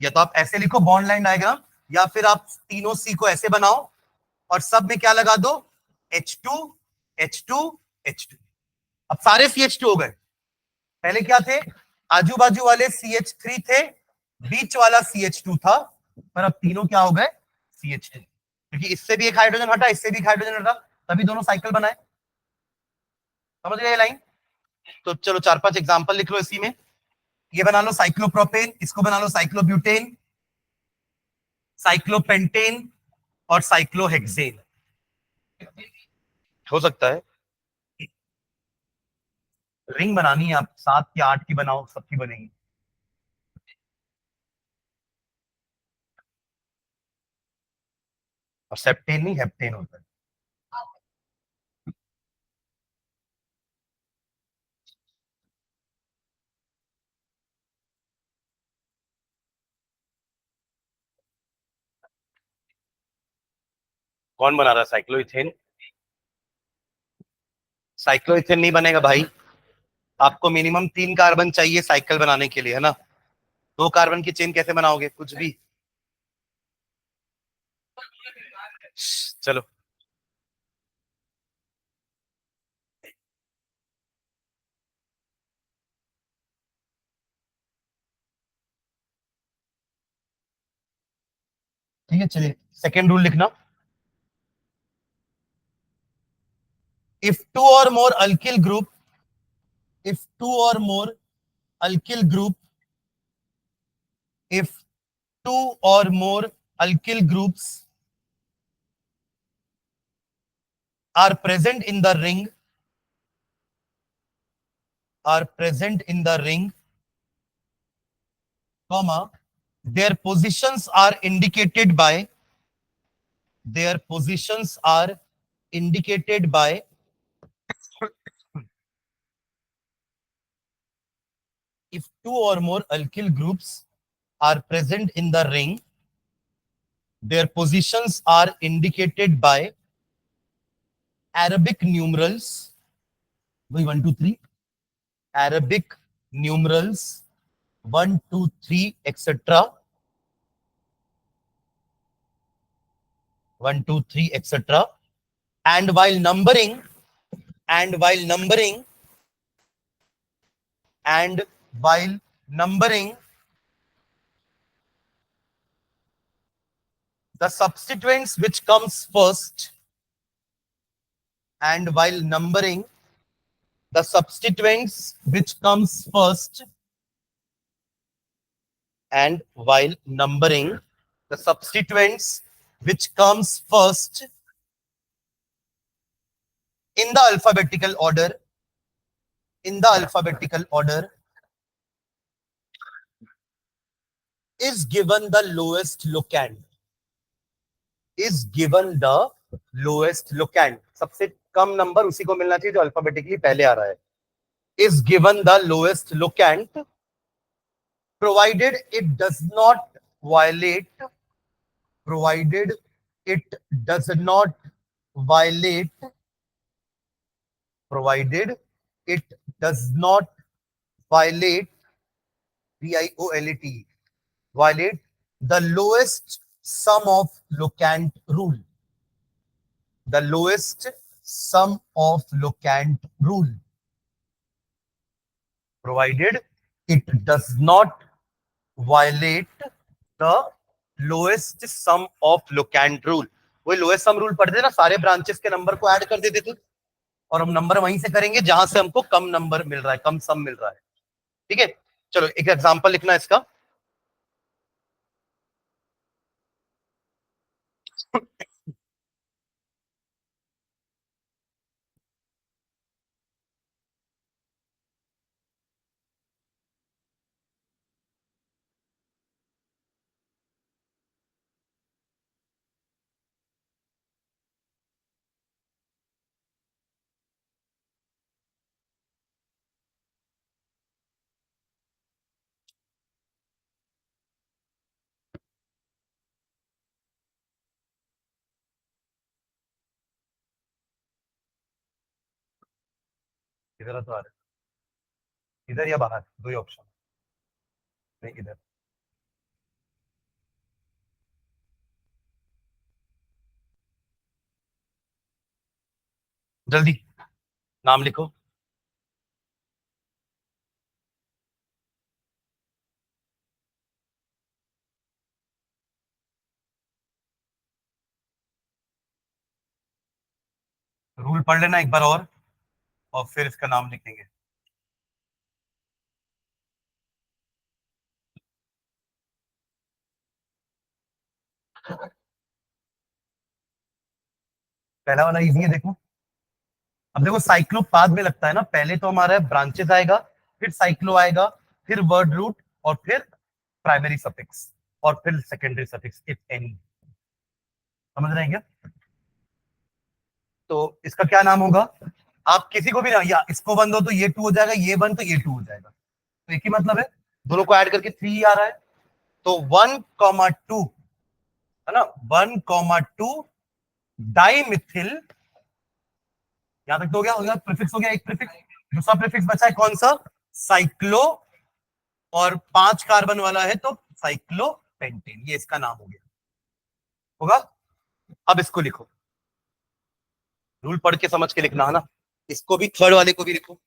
Speaker 1: या तो आप ऐसे लिखो बॉन्ड लाइन डायग्राम, या फिर आप तीनों सी को ऐसे बनाओ और सब में क्या लगा दो? H2 H2 H2। अब सारे CH2 हो गए। पहले क्या थे? आजू बाजू वाले CH3 थे, बीच वाला CH2 था, पर अब तीनों क्या हो गए? CH2, क्योंकि इससे भी एक हाइड्रोजन हटा, इससे भी एक हाइड्रोजन हटा, तभी दोनों साइकिल बनाए। समझ गए लाइन? तो चलो 4-5 एग्जांपल लिख लो इसी में। ये बना लो साइक्लोप्रोपेन, इसको बना लो साइक्लोब्यूटेन, साइक्लोपेंटेन और साइक्लोहेक्सेन। हो सकता है। रिंग बनानी है, आप 7 या 8 की बनाओ, सबकी बनेगी। और सेप्टेन नहीं, हेप्टेन होता है। कौन बना रहा है साइक्लोइथेन? साइक्लोइथेन नहीं बनेगा भाई। आपको मिनिमम 3 कार्बन चाहिए साइकिल बनाने के लिए, है ना? 2 कार्बन की चेन कैसे बनाओगे, कुछ भी। चलो। ठीक है, चलिए सेकेंड रूल लिखना। If two or more alkyl group, if two or more alkyl group if two or more alkyl groups are present in the ring, are present in the ring, comma, their positions are indicated by, their positions are indicated by, if two or more alkyl groups are present in the ring, their positions are indicated by Arabic numerals, 1 2 3, Arabic numerals 1 2 3 etc, 1 2 3 etc, and while numbering, and while numbering, and while numbering the substituents which comes first, and while numbering the substituents which comes first, and while numbering the substituents which comes first in the alphabetical order, in the alphabetical order, is given the lowest locand, is given the lowest locand, सबसे कम number उसी को मिलना चाहिए जो alphabetically पहले आ रहा है, is given the lowest locand provided it does not violate, provided it does not violate, provided it does not violate, VIOLAT, violate the lowest sum of locant rule, the lowest sum of locant rule, provided it does not violate the lowest sum of locant rule. वही lowest sum rule पढ़ते ना, सारे branches के number को add कर देते थे, और हम नंबर वहीं से करेंगे जहां से हमको कम नंबर मिल रहा है, कम सम मिल रहा है। ठीक है, चलो एक एग्जांपल लिखना इसका। इधर तो आ रहा है, इधर या बाहर, दो ही ऑप्शन। नहीं, इधर। जल्दी नाम लिखो। रूल पढ़ लेना एक बार और फिर इसका नाम लिखेंगे। पहला वाला इजी है, देखो। अब देखो साइक्लोपाथ में लगता है ना, पहले तो हमारा ब्रांचेस आएगा, फिर साइक्लो आएगा, फिर वर्ड रूट, और फिर प्राइमरी सफिक्स, और फिर सेकेंडरी सफिक्स इफ एनी। समझ रहे हैं क्या? तो इसका क्या नाम होगा? आप किसी को भी ना, या इसको वन दो तो ये टू हो जाएगा, ये वन तो ये टू हो जाएगा, तो एक ही मतलब है, दोनों को ऐड करके थ्री आ रहा है। तो 1,2, है ना, 1,2 डाइमिथिल, यहां तक तो हो गया प्रीफिक्स, हो गया एक प्रीफिक्स। दूसरा प्रीफिक्स बचा है कौन सा? साइक्लो, और 5 कार्बन वाला है तो साइक्लोपेंटेन, ये इसका नाम हो गया, होगा। अब इसको लिखो, रूल पढ़ के समझ के लिखना है ना, इसको भी थर्ड वाले को भी लिखो।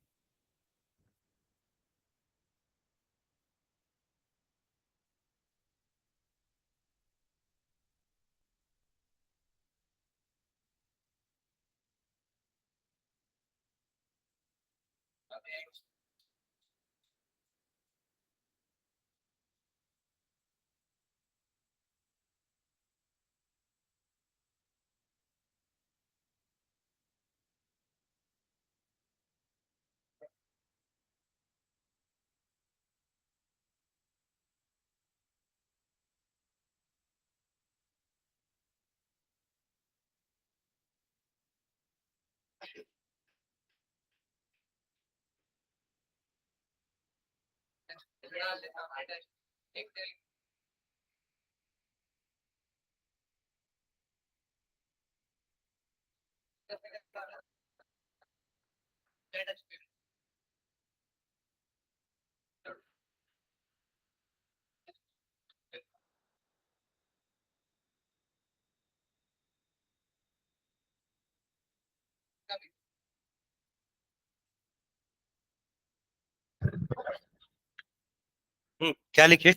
Speaker 1: क्या लिखे?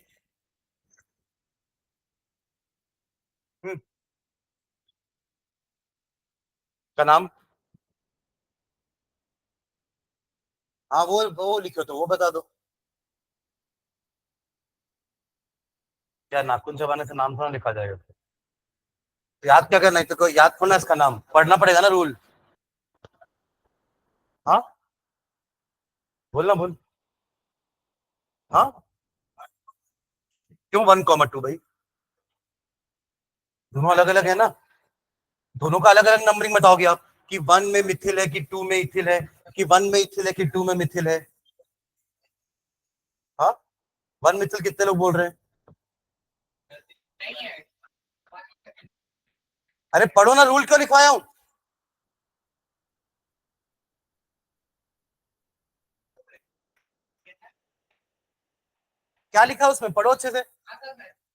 Speaker 1: का नाम? हाँ वो लिखो, तो वो बता दो। क्या नाखून चबाने से नाम थोड़ा लिखा जाएगा? तो याद क्या करना है, तो कोई याद थोड़ा, इसका नाम पढ़ना पड़ेगा ना रूल। हाँ, बोलना बोल। हाँ, क्यों 1,2 भाई? दोनों अलग अलग है ना, दोनों का अलग अलग नंबरिंग बताओगे आप, कि वन में मिथिल है कि टू में इथिल है, कि वन में इथिल है कि टू में मिथिल है? हाँ, वन मिथिल कितने लोग बोल रहे हैं? अरे पढ़ो ना, रूल क्यों लिखवाया हूं? क्या लिखा है उसमें, पढ़ो अच्छे से।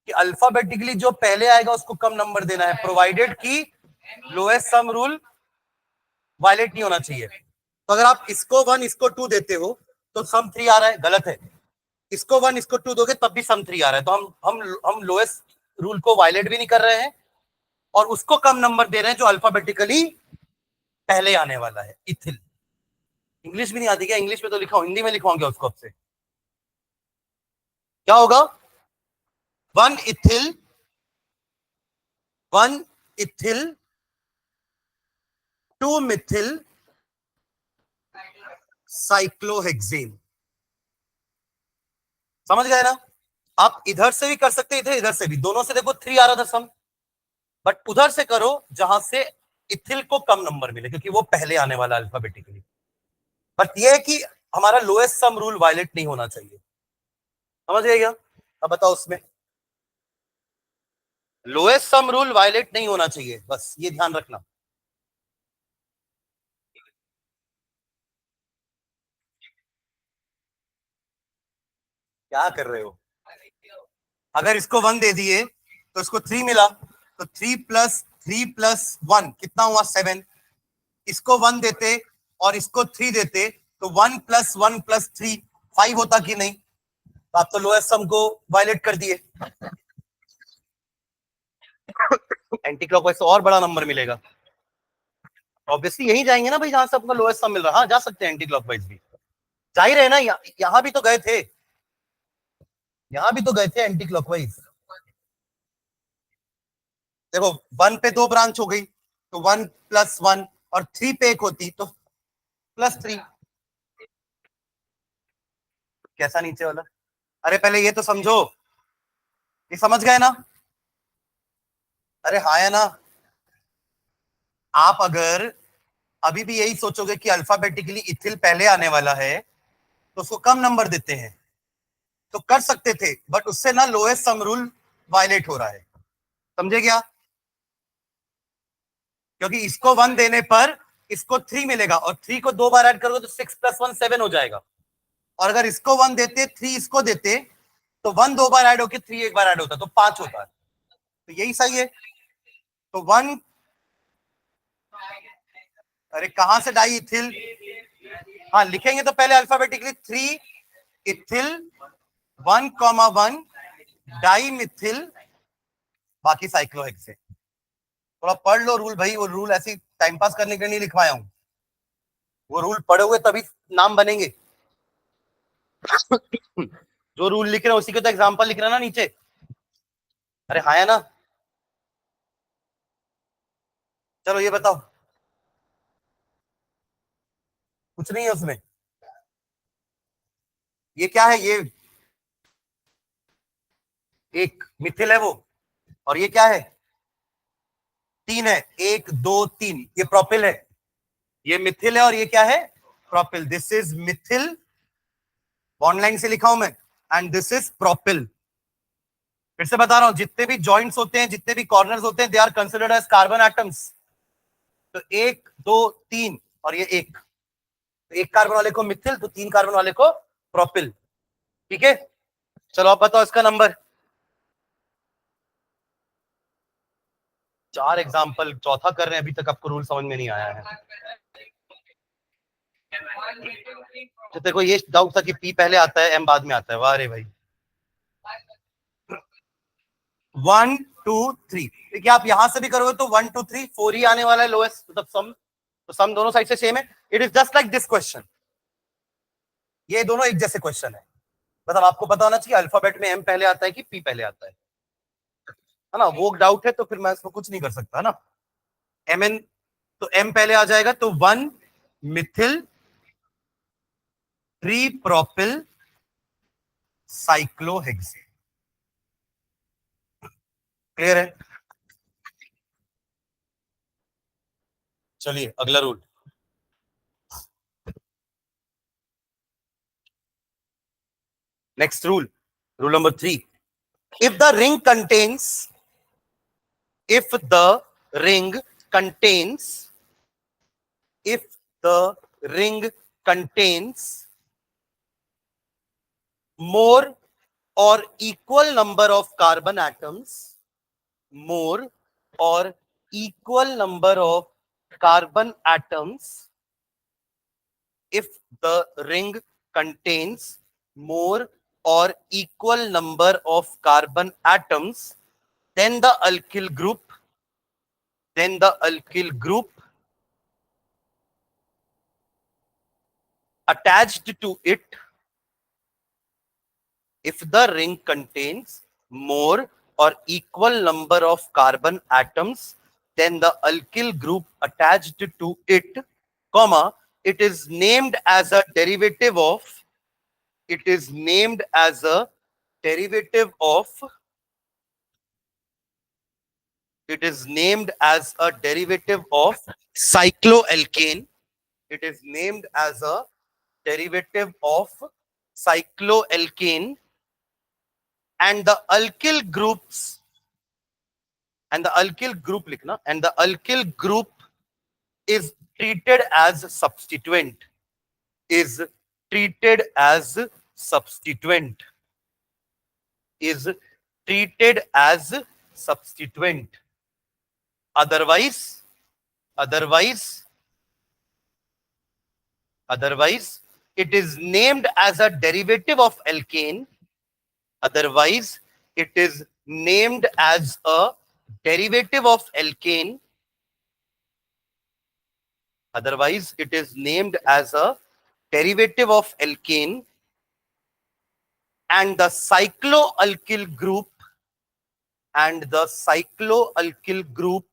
Speaker 1: कि अल्फाबेटिकली जो पहले आएगा उसको कम नंबर देना है, प्रोवाइडेड कि लोएस्ट सम रूल वायलेट नहीं होना चाहिए। तो अगर आप इसको वन इसको टू देते हो तो सम थ्री आ रहा है, गलत है। इसको वन इसको टू दोगे तब भी सम थ्री आ रहा है, तो हम लोएस्ट रूल को वायलेट भी नहीं कर रहे हैं, और उसको कम नंबर दे रहे हैं जो अल्फाबेटिकली पहले आने वाला है, इथिल। इंग्लिश भी नहीं आती क्या? इंग्लिश में तो लिखा, हिंदी में लिखवाऊंगा उसको आपसे। क्या होगा? One ethyl, one ethyl, two methyl cyclohexane. समझ गए ना? आप इधर से भी कर सकते हैं, इधर इधर से भी, दोनों से देखो थ्री आ रहा था सम, बट उधर से करो जहां से इथिल को कम नंबर मिले, क्योंकि वो पहले आने वाला अल्फाबेटिकली। बट ये है कि हमारा लोएस्ट सम रूल वायलेट नहीं होना चाहिए। समझ गए क्या? अब बताओ उसमें, लोएस्ट सम रूल वायलेट नहीं होना चाहिए, बस ये ध्यान रखना। क्या कर रहे हो? अगर इसको वन दे दिए तो इसको थ्री मिला, तो थ्री प्लस वन कितना हुआ? 7। इसको वन देते और इसको थ्री देते तो 1+1+3 5 होता कि नहीं? तो आप तो लोएस्ट सम को वायलेट कर दिए। एंटी क्लॉकवाइज तो और बड़ा नंबर मिलेगा। ऑब्वियसली यही जाएंगे ना भाई, जहां से अपना लोएस्ट सम मिल रहा है। हाँ, जा सकते हैं एंटी क्लॉकवाइज भी, जा ही रहे ना, यहाँ भी तो गए थे, यहाँ भी तो गए थे एंटी क्लॉकवाइज। देखो 1 पे 2 ब्रांच हो गई तो 1 + 1, और 3 पे 1 होती तो +3। कैसा नीचे वाला? अरे पहले ये तो समझो, ये समझ गए ना? अरे हाँ या ना? आप अगर अभी भी यही सोचोगे कि अल्फाबेटिकली इथिल पहले आने वाला है तो उसको कम नंबर देते हैं, तो कर सकते थे, बट उससे ना लोएस्ट सम रूल वायलेट हो रहा है। समझे क्या? क्योंकि इसको 1 देने पर इसको 3 मिलेगा, और 3 को 2 बार ऐड करोगे तो 6 + 1 7 हो जाएगा। और अगर इसको 1 देते, 3 इसको देते, तो 1 2 बार ऐड होकर 3 एक बार ऐड होता, तो 5 होता है। तो यही सही है। तो 1, अरे कहां से डाई इथिल? हाँ लिखेंगे तो पहले अल्फाबेटिकली 3 इथिल 1,1 डाई मिथिल, बाकी साइक्लोहेक्सेन। थोड़ा पढ़ लो रूल भाई, वो रूल ऐसी टाइम पास करने के लिए नहीं लिखवाया हूं, वो रूल पढ़े हुए तभी नाम बनेंगे। जो रूल लिख रहे हो उसी के तो एग्जांपल लिख रहे ना नीचे। अरे हाँ है ना? चलो ये बताओ, कुछ नहीं है उसमें। ये क्या है? ये एक मिथिल है वो, और ये क्या है? 3 है, 1 2 3, ये प्रोपिल है। ये मिथिल है और ये क्या है? Propyl. This is Mithil, bond line से लिखा हूं मैं, एंड दिस इज प्रोपिल। फिर से बता रहा हूं, जितने भी जॉइंट्स होते हैं, जितने भी कॉर्नर्स होते हैं, they are considered as carbon atoms. तो 1 2 3, और ये एक, तो 1 कार्बन वाले को मिथिल, तो 3 कार्बन वाले को प्रोपिल। ठीक है, चलो आप बताओ इसका नंबर। 4 एग्जाम्पल, चौथा कर रहे हैं, अभी तक आपको रूल समझ में नहीं आया है। तो तेरे को ये डाउट था कि पी पहले आता है एम बाद में आता है, वाह रे भाई। 1 2 3, देखिए आप यहां से भी करोगे तो 1 2 3 4 ही आने वाला है लोएस्ट, मतलब सम, तो सम दोनों साइड से सेम है। It is just like this question, ये दोनों एक जैसे क्वेश्चन है। मतलब आपको पता होना चाहिए अल्फाबेट में एम पहले आता है कि पी पहले आता है ना? वो डाउट है तो फिर मैं इसको कुछ नहीं कर सकता ना। एम एन, तो एम पहले आ जाएगा, तो 1 मिथिल 3 प्रोपिल साइक्लोहेक्सेन। क्लियर है? चलिए अगला rule. Next rule, rule number 3। if the ring contains if the ring contains if the ring contains more or equal number of carbon atoms, more or equal number of carbon atoms, if the ring contains more or equal number of carbon atoms, then the alkyl group attached to it, if the ring contains more or equal number of carbon atoms, then the alkyl group attached to it, comma, it is named as a derivative of, it is named as a derivative of, it is named as a derivative of cycloalkane, it is named as a derivative of cycloalkane, and the alkyl groups, and the alkyl group likhna, and the alkyl group is treated as substituent, is treated as substituent, is treated as substituent. Otherwise, otherwise, otherwise, it is named as a derivative of alkane. Otherwise, it is named as a derivative of alkane. Otherwise, it is named as a derivative of alkane, and the cycloalkyl group, and the cycloalkyl group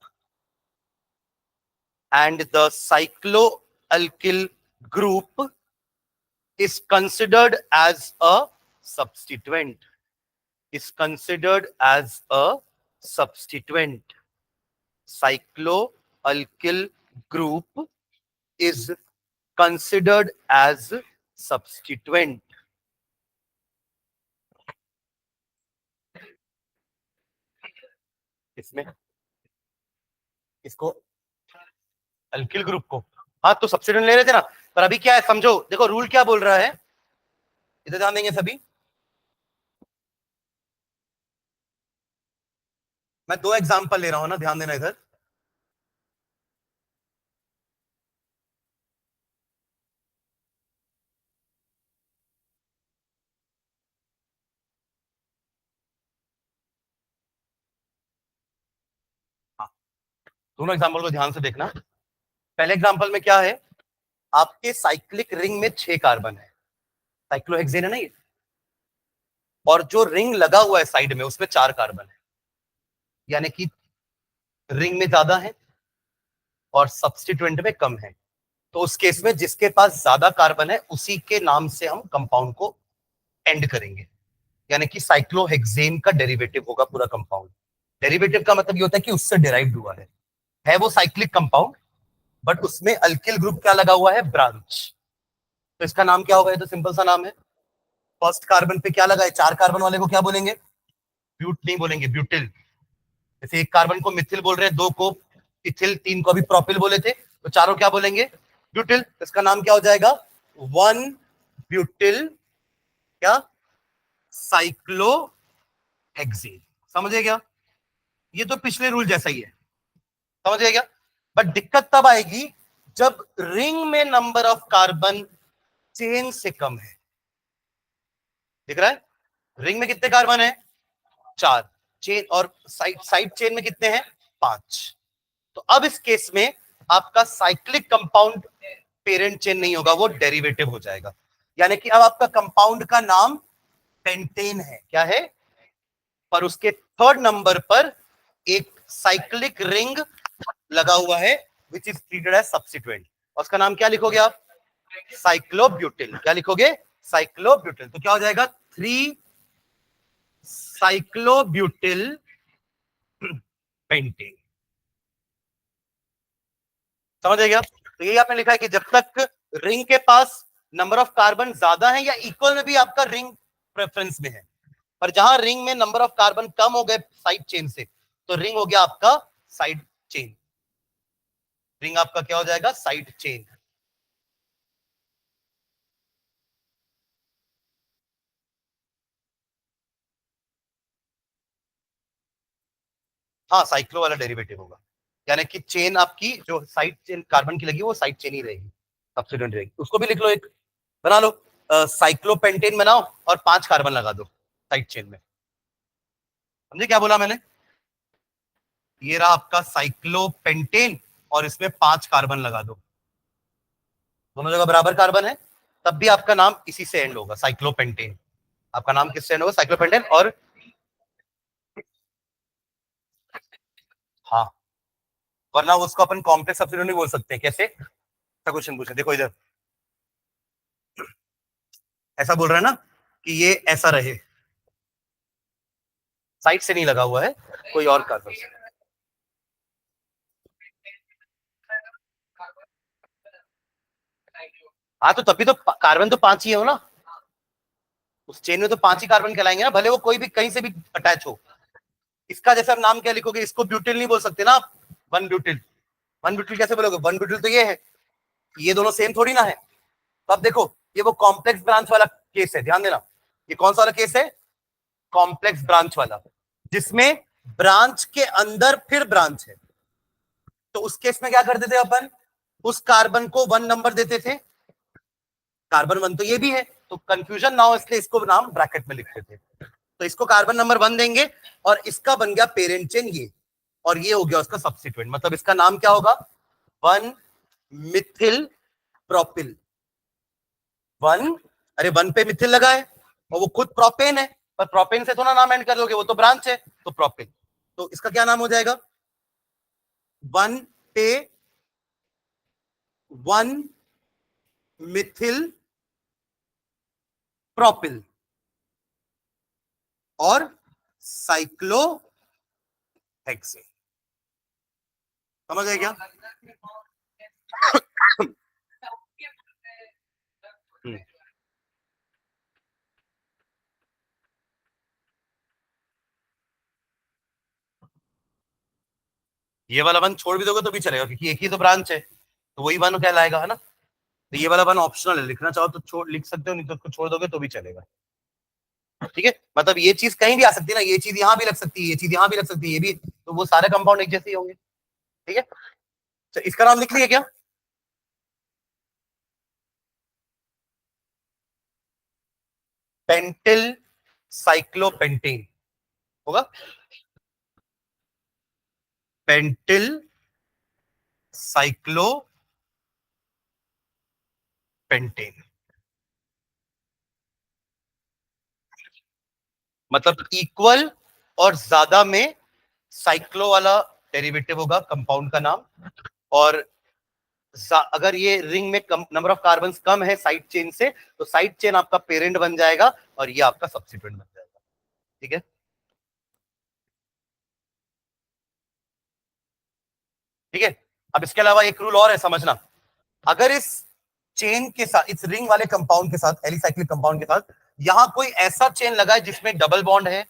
Speaker 1: is considered as a substituent. Cycloalkyl group is considered as substituent. इसमें इसको alkyl group को, हाँ तो substituent ले रहे थे ना, पर अभी क्या है समझो, देखो रूल क्या बोल रहा है, इधर ध्यान देंगे सभी। मैं दो एग्जांपल ले रहा हूं ना, ध्यान देना इधर। हाँ, दोनों एग्जांपल को ध्यान से देखना। पहले एग्जांपल में क्या है, आपके साइक्लिक रिंग में 6 कार्बन है, साइक्लोहेक्सेन है ना ये, और जो रिंग लगा हुआ है साइड में उसमें 4 कार्बन है, यानी कि रिंग में ज्यादा है और सब्स्टिट्यूएंट में कम है। तो उस केस में जिसके पास ज्यादा कार्बन है उसी के नाम से हम कंपाउंड को एंड करेंगे, यानी कि साइक्लोहेक्सेन का डेरिवेटिव होगा पूरा कंपाउंड। डेरिवेटिव का मतलब ये होता है कि उससे डिराइव्ड हुआ है वो साइक्लिक कंपाउंड, बट उसमें अल्किल ग्रुप क्या लगा हुआ है, ब्रांच। तो इसका नाम क्या होगा, ये तो सिंपल सा नाम है। फर्स्ट कार्बन पे क्या लगा है, 4 कार्बन वाले को क्या बोलेंगे, ब्यूट नहीं बोलेंगे, ब्यूटिल। जैसे एक कार्बन को मिथिल बोल रहे हैं, 2 को इथिल, 3 को अभी प्रोपिल बोले थे, तो चारों क्या बोलेंगे, ब्यूटिल। इसका नाम क्या हो जाएगा, 1 ब्यूटिल क्या, साइक्लोहेक्सेन। समझे क्या, ये तो पिछले रूल जैसा ही है, समझे क्या। बट दिक्कत तब आएगी जब रिंग में नंबर ऑफ कार्बन चेन से कम है। दिख रहा है, रिंग में कितने कार्बन है, 4 चेन, और साइड चेन में कितने हैं, 5। तो अब इस केस में आपका साइक्लिक कंपाउंड पेरेंट चेन नहीं होगा, वो डेरिवेटिव हो जाएगा। यानी कि अब आपका कंपाउंड का नाम पेंटेन है, क्या है, पर उसके थर्ड नंबर पर एक साइक्लिक रिंग लगा हुआ है which is treated as substituent, और उसका नाम क्या लिखोगे आप, साइक्लोब्यूटिल। क्या लिखोगे, साइक्लोब्यूटिल। तो क्या हो जाएगा, 3 साइक्लोब्यूटिल पेंटेन। समझ गया। तो यही आपने लिखा है कि जब तक रिंग के पास नंबर ऑफ कार्बन ज्यादा है या इक्वल में भी आपका रिंग प्रेफरेंस में है, पर जहां रिंग में नंबर ऑफ कार्बन कम हो गए साइड चेन से, तो रिंग हो गया आपका साइड चेन। रिंग आपका क्या हो जाएगा, साइड चेन। हाँ, साइक्लो वाला डेरिवेटिव होगा, यानी कि चेन आपकी जो साइड चेन कार्बन की लगी वो साइड चेन ही रहेगी, सब्स्टिट्यूएंट रहेगी। उसको भी लिख लो, एक बना लो, साइक्लोपेंटेन बनाओ और 5 कार्बन लगा दो साइड चेन में। समझे क्या बोला मैंने, ये रहा आपका साइक्लोपेंटेन और इसमें 5 कार्बन लगा दो, दोनों जगह बराबर कार्बन है, तब भी आपका नाम इसी से एंड होगा, साइक्लोपेंटेन। आपका नाम किससे एंड होगा, साइक्लोपेंटेन। और हाँ, वरना उसको अपन कॉम्प्लेक्स सब्स्टिट्यूएंट नहीं बोल सकते। कैसे, क्वेश्चन पूछे, देखो इधर ऐसा बोल रहा है ना कि ये ऐसा रहे, साइड से नहीं लगा हुआ है, कोई और कार्बन से। हाँ, तो तभी तो कार्बन तो 5 ही है ना, उस चेन में तो 5 ही कार्बन कहलाएंगे ना, भले वो कोई भी कहीं से भी अटैच हो। इसका जैसे आप नाम क्या लिखोगे, इसको ब्यूटिल नहीं बोल सकते ना आप, 1 ब्यूटिल। 1 ब्यूटिल कैसे बोलोगे, 1 ब्यूटिल तो ये है, ये दोनों सेम थोड़ी ना है। तो अब देखो, ये वो कॉम्प्लेक्स ब्रांच वाला केस है, ध्यान देना। ये कौन सा वाला केस है, कॉम्प्लेक्स ब्रांच वाला, जिसमें ब्रांच के अंदर फिर ब्रांच है। तो उस केस में क्या करते थे अपन, उस कार्बन को 1 नंबर देते थे, कार्बन 1 तो ये भी है, तो कंफ्यूजन ना हो इसलिए इसको नाम ब्रैकेट में लिखते थे। तो इसको कार्बन नंबर 1 देंगे और इसका बन गया पेरेंट चेन ये, और ये हो गया उसका सब्स्टिट्यूएंट। मतलब इसका नाम क्या होगा, 1 मिथिल प्रोपिल। 1, अरे 1 पे मिथिल लगा है और वो खुद प्रोपेन है, पर प्रोपेन से थोड़ा नाम एंड कर दोगे, वो तो ब्रांच है, तो प्रोपेन। तो इसका क्या नाम हो जाएगा? 1 पे 1 मिथिल प्रोपिल और साइक्लोहेक्सेन। समझ गए क्या? ये वाला वन छोड़ भी दोगे तो भी चलेगा, क्योंकि एक ही तो ब्रांच है, तो वही वन कहलाएगा, है ना? तो ये वाला वन ऑप्शनल है, लिखना चाहो तो छोड़ लिख सकते हो, नहीं तो उसको छोड़ दोगे तो भी चलेगा। ठीक है, मतलब ये चीज कहीं भी आ सकती है ना, ये चीज यहाँ भी लग सकती है, ये चीज यहाँ भी लग सकती है, ये भी, तो वो सारे कंपाउंड एक जैसे ही होंगे। ठीक है, तो इसका नाम लिख लिया क्या? पेंटिल साइक्लोपेंटेन होगा। पेंटिल साइक्लोपेंटेन, मतलब इक्वल और ज्यादा में साइक्लो वाला डेरिवेटिव होगा कंपाउंड का नाम। और अगर ये रिंग में कम नंबर ऑफ कार्बन कम है साइड चेन से, तो साइड चेन आपका पेरेंट बन जाएगा और ये आपका सब्सिट्यूएंट बन जाएगा। ठीक है, ठीक है। अब इसके अलावा एक रूल और है, समझना। अगर इस चेन के साथ, इस रिंग वाले कंपाउंड के साथ, एलिसाइक्लिक कंपाउंड के साथ, यहां कोई ऐसा चेन लगा है जिसमें डबल बॉन्ड है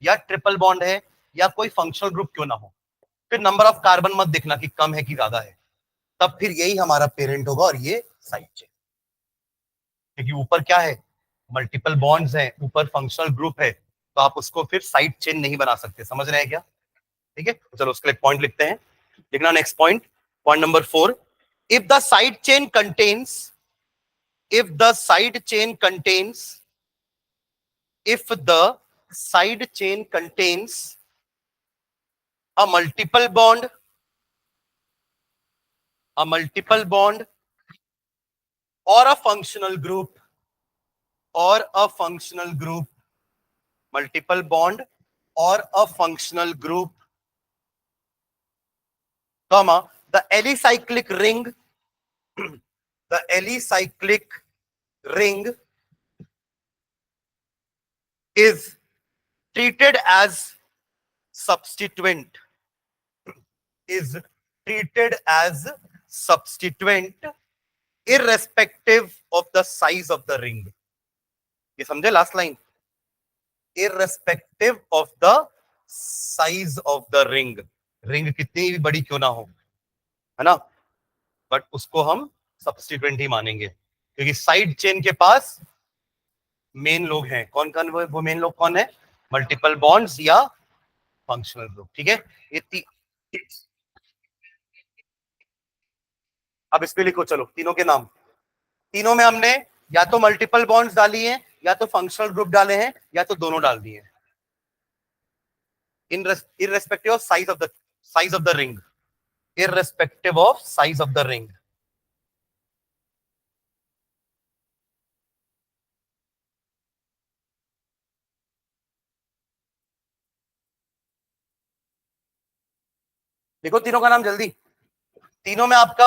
Speaker 1: या ट्रिपल बॉन्ड है या कोई फंक्शनल ग्रुप क्यों ना हो, फिर नंबर ऑफ कार्बन मत देखना कि कम है कि ज्यादा है, तब फिर यही हमारा पेरेंट होगा और ये साइड चेन। क्योंकि ऊपर क्या है, मल्टीपल बॉन्ड्स हैं, ऊपर फंक्शनल ग्रुप है, तो आप उसको फिर साइड चेन नहीं बना सकते। समझ रहे हैं क्या? ठीक है, तो चलो उसके लिए पॉइंट लिखते हैं। लिखना next point, point number 4। If the side chain contains, if the side chain contains, if the side chain contains a multiple bond, a multiple bond or a functional group, or a functional group, multiple bond or a functional group, comma, the alicyclic ring, the alicyclic ring is treated as substituent, is treated as substituent irrespective of the size of the ring. ये समझे last line? irrespective of the size of the ring, ring कितनी भी बड़ी क्यों ना हो, है ना, बट उसको हम सब्स्टिट्यूएंट ही मानेंगे, क्योंकि साइड चेन के पास मेन लोग हैं। कौन कौन? वो मेन लोग कौन है? मल्टीपल बॉन्ड्स या फंक्शनल ग्रुप। ठीक है, ये अब इस पे लिखो, चलो तीनों के नाम। तीनों में हमने या तो मल्टीपल बॉन्ड्स डाली हैं, या तो फंक्शनल ग्रुप डाले हैं, या तो दोनों डाल दिए हैं। irrespective of size of the ring, irrespective of size of the ring. देखो तीनों का नाम जल्दी। तीनों में आपका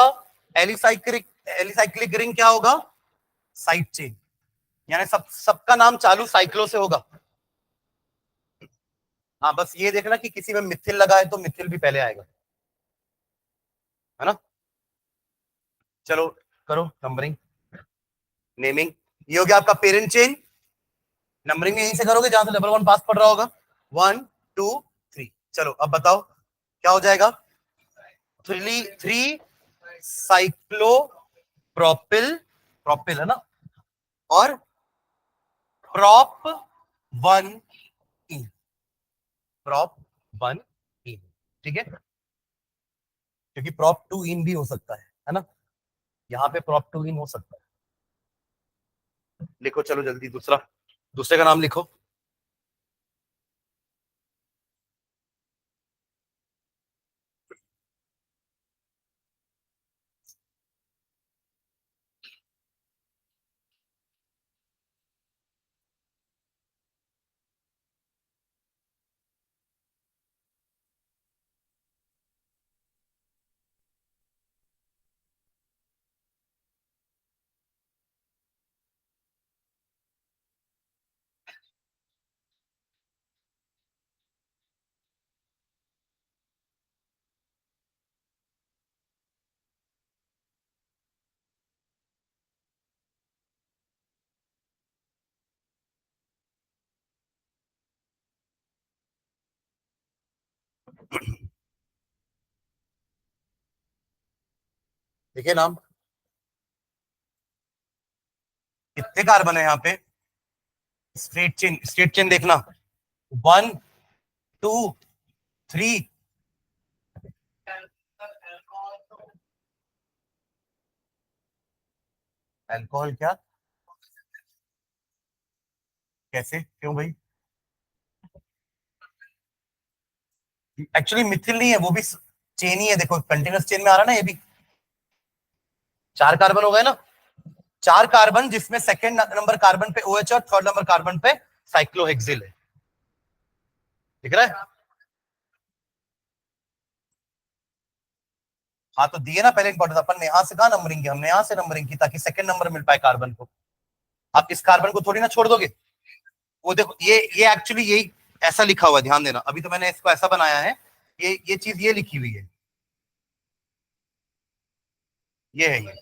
Speaker 1: एलिसाइक्लिक, एलिसाइक्लिक रिंग क्या होगा? साइड चेन, यानी सबका नाम चालू साइक्लो से होगा। हाँ, बस ये देखना कि किसी में मिथिल लगा है तो मिथिल भी पहले आएगा, है ना। चलो करो नंबरिंग, नेमिंग। ये हो गया आपका पेरेंट चेन। नंबरिंग यहीं से करोगे जहां से डबल वन पास पड़ रहा होगा। 1 2 3। चलो अब बताओ क्या हो जाएगा? 3 साइक्लो प्रोपिल, प्रोपिल है ना, और प्रॉप 1 इन, प्रॉप 1 इन। ठीक है, क्योंकि प्रॉप 2 इन भी हो सकता है ना, यहाँ पे प्रॉप 2 इन हो सकता है। लिखो चलो जल्दी दूसरा, दूसरे का नाम लिखो। देखिए नाम, कितने कार्बन है यहाँ पे? स्ट्रेट चेन देखना, 1 2 3। अल्कोहल क्या? कैसे, क्यों भाई? एक्चुअली मिथिल नहीं है, वो भी चेन ही है। देखो कंटिन्यूस चेन में आ रहा है ना, ये भी 4 कार्बन हो गए ना। 4 कार्बन जिसमें सेकंड नंबर कार्बन पे OH और थर्ड नंबर कार्बन पे साइक्लोहेक्सिल है। दिख रहा है? हाँ तो दिए ना पहले इंपॉर्टेंस, अपन ने यहां से कहा नंबरिंग की, हमने यहां से नंबरिंग की ताकि सेकंड नंबर मिल पाए कार्बन को। आप इस कार्बन को थोड़ी ना छोड़ दोगे। वो देखो ये एक्चुअली यही ऐसा लिखा हुआ है, ध्यान देना। अभी तो मैंने इसको ऐसा बनाया है, ये चीज ये लिखी हुई है, ये है ये।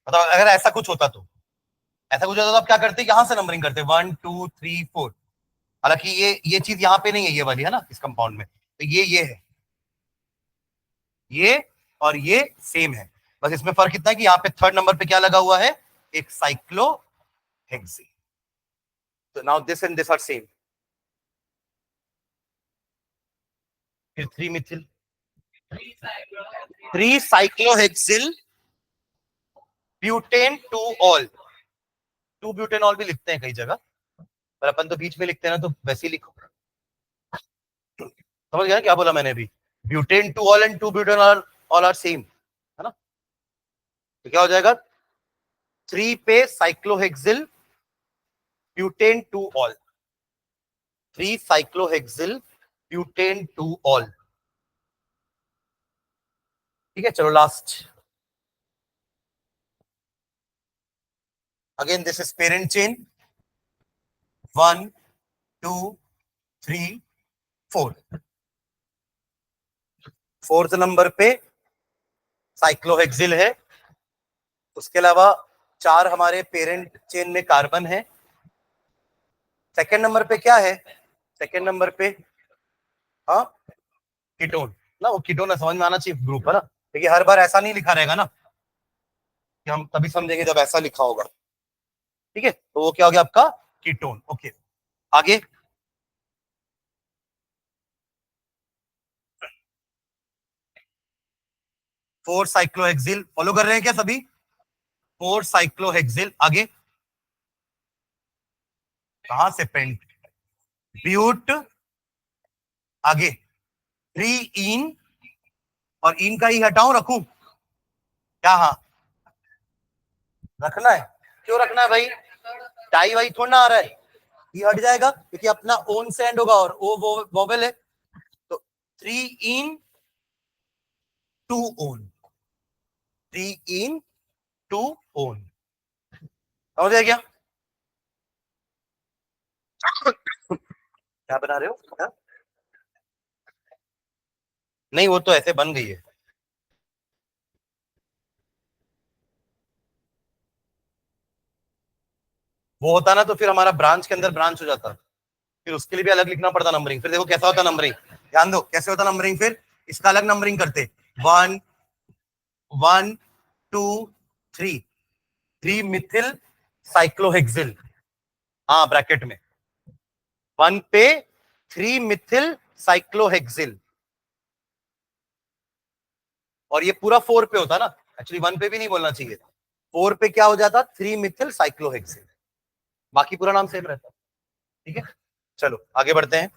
Speaker 1: मतलब अगर ऐसा कुछ होता तो, ऐसा कुछ होता तो आप क्या करते, यहां से नंबरिंग करते 1 2 3 4। हालांकि ये चीज यहाँ पे नहीं है, ये वाली है ना इस कंपाउंड में, तो ये है, ये और ये सेम है। बस इसमें फर्क इतना है कि यहाँ पे थर्ड नंबर पे क्या लगा हुआ है, एक साइक्लोहेक्सेन। तो now this and this are same. फिर 3 methyl, 3 cyclohexyl butane two ol. 2 butanol भी लिखते हैं कई जगह, पर अपन तो बीच में लिखते हैं ना, तो वैसे ही लिखो। समझ गया क्या बोला मैंने अभी? Butane two ol and 2 butanol all are same, है ना? तो क्या हो जाएगा, 3 पे cyclohexyl butane two ol, 3 cyclohexyl butane two ol. ठीक है, चलो last. Again this is parent chain, 1 2 3 4। Fourth number पे साइक्लोहेक्सिल है, उसके अलावा 4 हमारे पेरेंट चेन में कार्बन है। सेकेंड नंबर पे क्या है? सेकेंड नंबर पे, हाँ, कीटोन ना, वो कीटोन है, समझ में आना चाहिए ग्रुप, है ना? देखिए हर बार ऐसा नहीं लिखा रहेगा ना, कि हम तभी समझेंगे जब ऐसा लिखा होगा। ठीक है, तो वो क्या हो गया आपका, कीटोन। ओके, आगे। 4 साइक्लोहेक्सिल, फॉलो कर रहे हैं क्या सभी? 4 साइक्लोहेक्सिल, आगे। कहां से पेंट, ब्यूट, आगे 3 इन, और इन का ही हटाऊं रखूं क्या? हाँ, रखना है। क्यों रखना है भाई? टाई वाई थोड़ा ना आ रहा है, ये हट जाएगा क्योंकि अपना ओन से एंड होगा, और वो वोवेल है। तो 3 इन 2 ओन, 3 इन 2 ओन। समझ गया क्या? क्या बना रहे हो क्या? नहीं, वो तो ऐसे बन गई है। वो होता ना तो फिर हमारा ब्रांच के अंदर ब्रांच हो जाता, फिर उसके लिए भी अलग लिखना पड़ता नंबरिंग। फिर देखो कैसा होता नंबरिंग, ध्यान दो कैसे होता नंबरिंग। फिर इसका अलग नंबरिंग करते, 1 1 2 3, 3 मिथिल साइक्लोहेक्सिल, हाँ ब्रैकेट में 1 पे 3 मिथिल साइक्लोहेक्सिल। और ये पूरा 4 पे होता ना, एक्चुअली 1 पे भी नहीं बोलना चाहिए, 4 पे क्या हो जाता, 3 मिथिल साइक्लोहेक्सिल। बाकी पूरा नाम सेम रहता। ठीक है, चलो आगे बढ़ते हैं।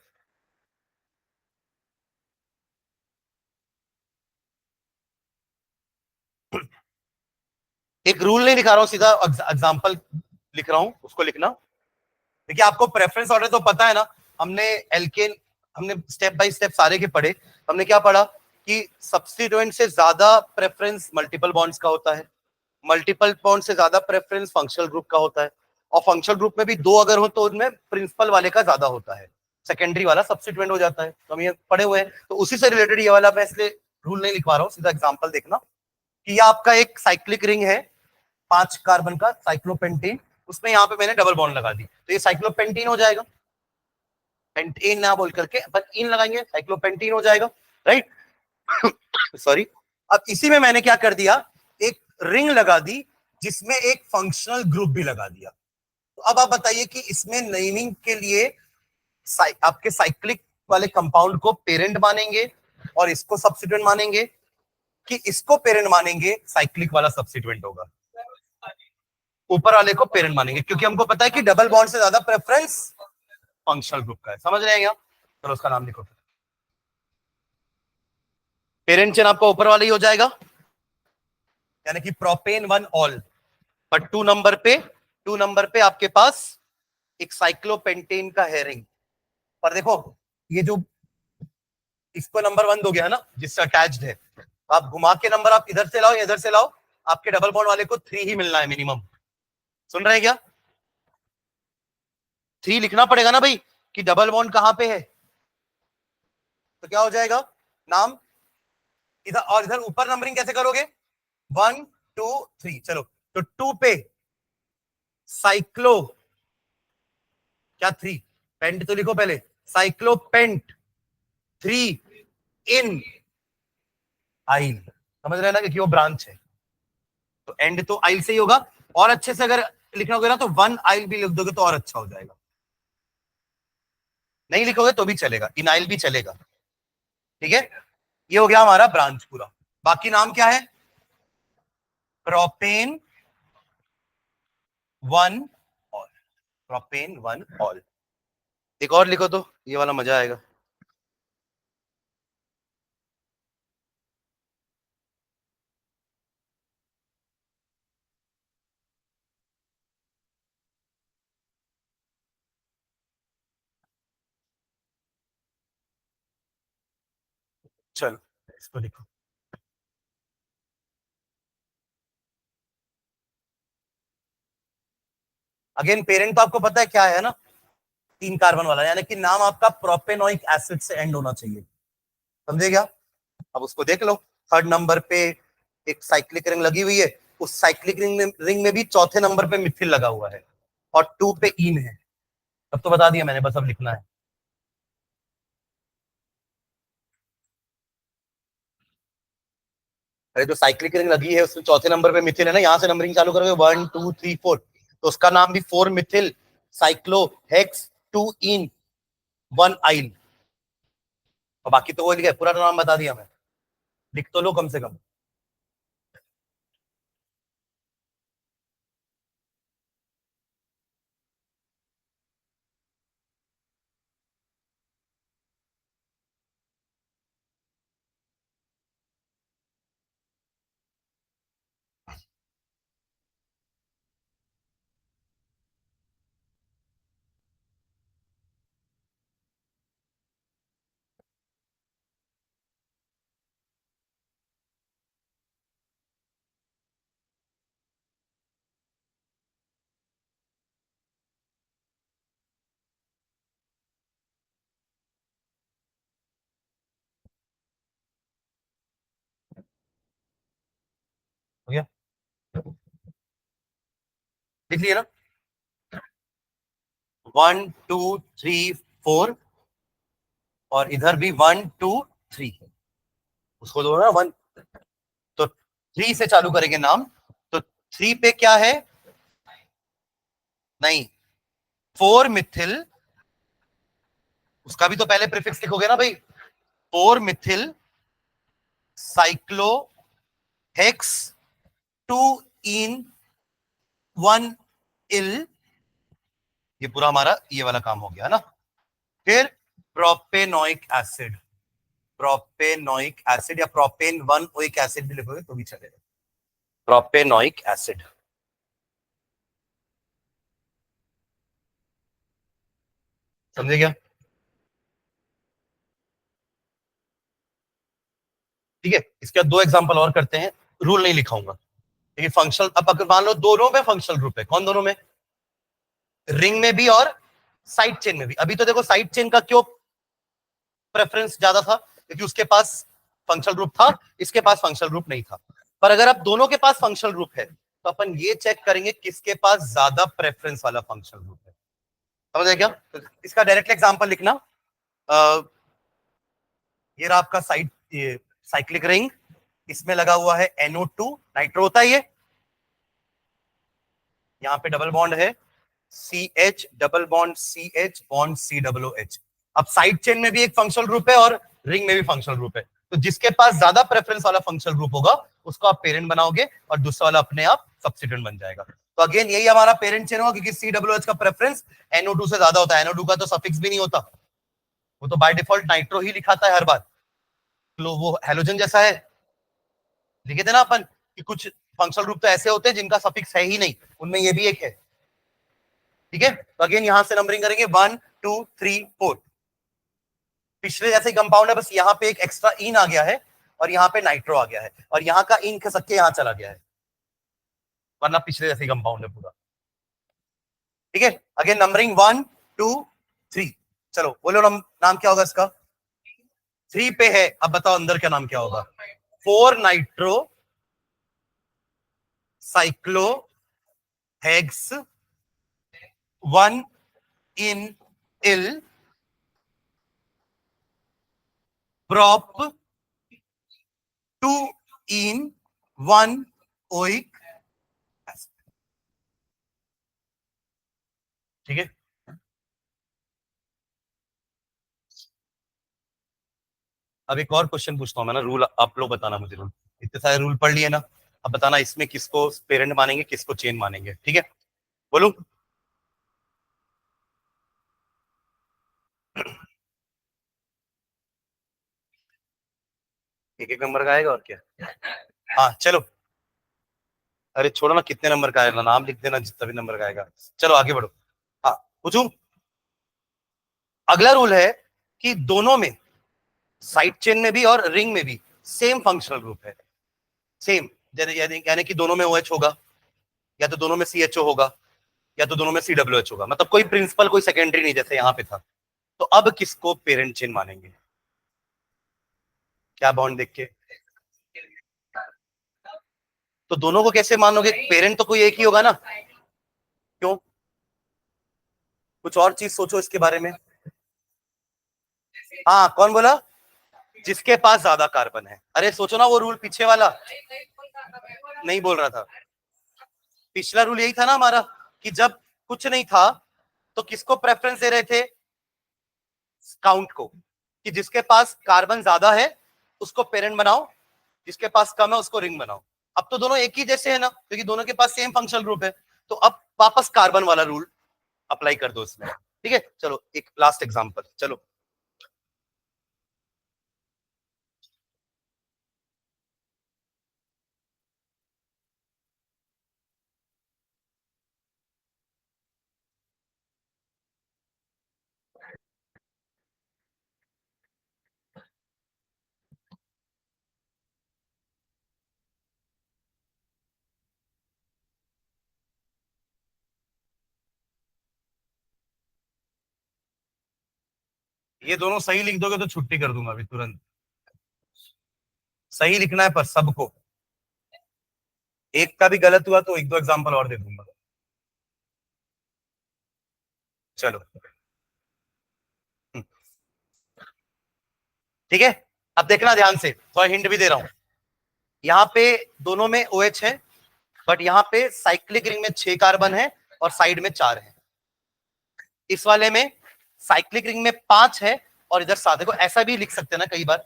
Speaker 1: एक रूल नहीं लिखा रहा हूं, सीधा एग्जाम्पल लिख रहा हूं, उसको लिखना। देखिए आपको प्रेफरेंस ऑर्डर तो पता है ना, हमने एल्केन, हमने स्टेप बाय स्टेप सारे के पढ़े। हमने क्या पढ़ा कि सब्स्टिट्यूएंट से ज्यादा प्रेफरेंस मल्टीपल बॉन्ड्स का होता है, मल्टीपल बॉन्ड से ज्यादा प्रेफरेंस फंक्शनल ग्रुप का होता है, और फंक्शनल ग्रुप में भी 2 अगर हो तो उनमें प्रिंसिपल वाले का ज्यादा होता है, सेकेंडरी वाला सब्स्टिट्यूएंट हो जाता है। तो हम ये पढ़े हुए हैं, तो उसी से रिलेटेड ये वाला मैं इसलिए रूल नहीं लिखवा रहा हूँ, सीधा एग्जाम्पल देखना कि ये आपका एक साइक्लिक रिंग है 5 कार्बन का, साइक्लोपेंटेन। उसमें यहाँ पे मैंने डबल बॉन्ड लगा दी, तो ये साइक्लोपेंटीन हो जाएगा। पेंटेन ना बोल करके अपन इन लगाएंगे, साइक्लोपेंटीन हो जाएगा, राइट। सॉरी। अब इसी में मैंने क्या कर दिया, एक रिंग लगा दी जिसमें एक फंक्शनल ग्रुप भी लगा दिया। तो अब आप बताइए कि इसमें नेमिंग के लिए आपके साइक्लिक वाले कंपाउंड को पेरेंट मानेंगे और इसको सब्स्टिट्यूएंट मानेंगे, कि इसको पेरेंट मानेंगे, साइक्लिक वाला सब्स्टिट्यूएंट होगा, ऊपर वाले को पेरेंट मानेंगे, क्योंकि हमको पता है कि डबल बॉन्ड से ज्यादा प्रेफरेंस फंक्शनल ग्रुप का है। समझ रहे हैं क्या? चलो उसका नाम लिखो। पेरेंट चेन आपका ऊपर वाला ही हो जाएगा, यानी कि प्रोपेन 1 ऑल। बट 2 नंबर पे आपके पास एक साइक्लोपेंटेन का है रिंग। पर देखो ये जो इसको नंबर 1 दोगे है ना, जिससे अटैच्ड है, आप घुमा के नंबर आप इधर से लाओ या इधर से लाओ, आपके डबल बॉन्ड वाले को 3 ही मिलना है मिनिमम। सुन रहे हैं क्या? 3 लिखना पड़ेगा ना भाई, कि डबल बॉन्ड कहां पे है। तो क्या हो जाएगा नाम इधर, और इधर ऊपर नंबरिंग कैसे करोगे, 1 2 3। चलो तो 2 पे साइक्लो, क्या 3, पेंट तो लिखो पहले, साइक्लोपेंट 3 इन आइल। समझ रहे हैं ना, क्योंकि वो ब्रांच है, तो एंड तो आइल से ही होगा। और अच्छे से अगर लिखना होगा ना तो 1 आइल भी लिख दोगे तो और अच्छा हो जाएगा। नहीं लिखोगे तो भी चलेगा, इन आइल भी चलेगा, ठीक है। ये हो गया हमारा ब्रांच पूरा। बाकी नाम क्या है, प्रोपेन 1 ऑल, प्रोपेन 1 ऑल। एक और लिखो तो ये वाला मजा आएगा। चलो इसको लिखो। अगेन पेरेंट तो आपको पता है क्या है ना, 3 कार्बन वाला, यानी कि नाम आपका प्रोपेनोइक एसिड से एंड होना चाहिए। समझे क्या? अब उसको देख लो, 3rd नंबर पे एक साइक्लिक रिंग लगी हुई है, उस साइक्लिक रिंग में भी 4थे नंबर पे मिथिल लगा हुआ है, और 2 पे इन है। अब तो बता दिया मैंने, बस अब लिखना है। अरे जो साइक्लिक रिंग लगी है उसमें 4थे नंबर पे मिथिल है ना, यहां से नंबरिंग चालू करोगे 1 2 3 4, तो उसका नाम भी 4 मिथिल साइक्लो हेक्स 2 इन 1 आइल। और बाकी तो वो लिखा है, पूरा नाम बता दिया मैं, लिख तो लो कम से कम। हो गया, लिख लिया ना, 1 2 3 4, और इधर भी 1 2 3, उसको दो ना 1, तो 3 से चालू करेंगे नाम, तो 3 पे क्या है, नहीं 4 मिथिल, उसका भी तो पहले प्रीफिक्स लिखोगे ना भाई, 4 मिथिल साइक्लो हेक्स 2 इन 1 इल। ये पूरा हमारा ये वाला काम हो गया ना। फिर प्रोपेनोइक एसिड, प्रोपेनोइक एसिड या प्रोपेन 1 ओइक एसिड भी लिखोगे तो भी चलेगा, प्रोपेनोइक एसिड। समझे क्या? ठीक है, इसके बाद 2 एग्जांपल और करते हैं, रूल नहीं लिखाऊंगा, क्योंकि फंक्शनल, अब अगर मान लो दोनों में फंक्शनल ग्रुप है, कौन दोनों में, रिंग में भी और साइड चेन में भी। अभी तो देखो साइड चेन का क्यों प्रेफरेंस ज्यादा था, क्योंकि उसके पास फंक्शनल ग्रुप था, इसके पास फंक्शनल ग्रुप नहीं था। पर अगर आप दोनों के पास फंक्शनल ग्रुप है, तो अपन ये चेक करेंगे किसके पास ज्यादा प्रेफरेंस वाला फंक्शनल ग्रुप है। समझ गए क्या? तो इसका डायरेक्ट एग्जांपल लिखना। अ, ये रहा आपका साइक्लिक रिंग, इसमें लगा हुआ है NO2 नाइट्रो होता है ये, यहाँ पे डबल बॉन्ड है CH double bond CH bond COOH। अब साइड चेन में भी एक फंक्शनल ग्रुप है और रिंग में भी फंक्शनल ग्रुप है, तो जिसके पास ज्यादा प्रेफरेंस वाला फंक्शनल ग्रुप होगा उसको आप पेरेंट बनाओगे और दूसरा वाला अपने आप सब्स्टिट्यूएंट बन जाएगा। तो अगेन यही हमारा पेरेंट चेन होगा क्योंकि COOH का प्रेफरेंस NO2 से ज्यादा होता है। NO2 का तो सफिक्स भी नहीं होता, वो तो बाय डिफॉल्ट नाइट्रो ही लिखाता है हर बार, तो वो हेलोजन जैसा है। लिखे थे ना अपन कि कुछ फंक्शनल ग्रुप तो ऐसे होते हैं जिनका सफिक्स है ही नहीं, उनमें ये भी एक है। ठीक है, तो अगेन यहां से नंबरिंग करेंगे 1 2 3 4। पिछले जैसे कंपाउंड है, बस यहाँ पे एक एक्स्ट्रा इन आ गया है और यहाँ पे नाइट्रो आ गया है और यहाँ का इन खसक के यहाँ चला गया है, वरना पिछले जैसे कंपाउंड है पूरा। ठीक है, अगेन नंबरिंग 1 2 3। चलो बोलो नाम क्या होगा इसका? 3 पे है, अब बताओ अंदर का नाम क्या होगा? 4 nitro cyclo hex 1 en yl prop 2 in 1 oic acid। ठीक है, अब एक और क्वेश्चन पूछता हूं मैं ना, रूल आप लोग बताना मुझे। रूल इतने सारे रूल पढ़ लिए ना, अब बताना इसमें किसको पेरेंट मानेंगे किसको चेन मानेंगे। ठीक है, बोलो। एक एक नंबर का आएगा और क्या। हाँ चलो, अरे छोड़ो ना, कितने नंबर का आएगा नाम लिख देना, जितना भी नंबर का आएगा। चलो आगे बढ़ो। हाँ पूछूं। अगला रूल है कि दोनों में, साइड चेन में भी और रिंग में भी सेम फंक्शनल ग्रुप है, सेम। यानी कि दोनों में OH होगा, या तो दोनों में CHO होगा, या तो दोनों में COOH होगा, मतलब कोई प्रिंसिपल कोई सेकेंडरी नहीं, जैसे यहाँ पे था। तो अब किसको पेरेंट चेन मानेंगे? क्या बॉन्ड देख के? तो दोनों को कैसे मानोगे? पेरेंट तो कोई एक ही होगा ना। क्यों? कुछ और चीज सोचो इसके बारे में। हाँ कौन बोला? जिसके पास ज्यादा कार्बन है। अरे सोचो ना वो रूल पीछे वाला, नहीं बोल रहा था। पिछला रूल यही था ना हमारा कि जब कुछ नहीं था तो किसको प्रेफरेंस दे रहे थे? काउंट को, कि जिसके पास कार्बन ज्यादा है उसको पेरेंट बनाओ, जिसके पास कम है उसको रिंग बनाओ। अब तो दोनों एक ही जैसे है ना, क्योंकि दोनों के पास सेम फंक्शनल ग्रुप है। तो अब वापस कार्बन वाला रूल अप्लाई कर दो इसमें। ठीक है, चलो एक लास्ट एग्जांपल। चलो ये दोनों सही लिख दोगे तो छुट्टी कर दूंगा अभी तुरंत। सही लिखना है पर सबको, एक का भी गलत हुआ तो एक दो एग्जांपल और दे दूंगा। चलो ठीक है, अब देखना ध्यान से, थोड़ा हिंट भी दे रहा हूं। यहाँ पे दोनों में OH है, बट यहाँ पे साइक्लिक रिंग में 6 कार्बन है और साइड में 4 है। इस वाले में साइक्लिक रिंग में 5 है और इधर 7। देखो ऐसा भी लिख सकते हैं ना, कई बार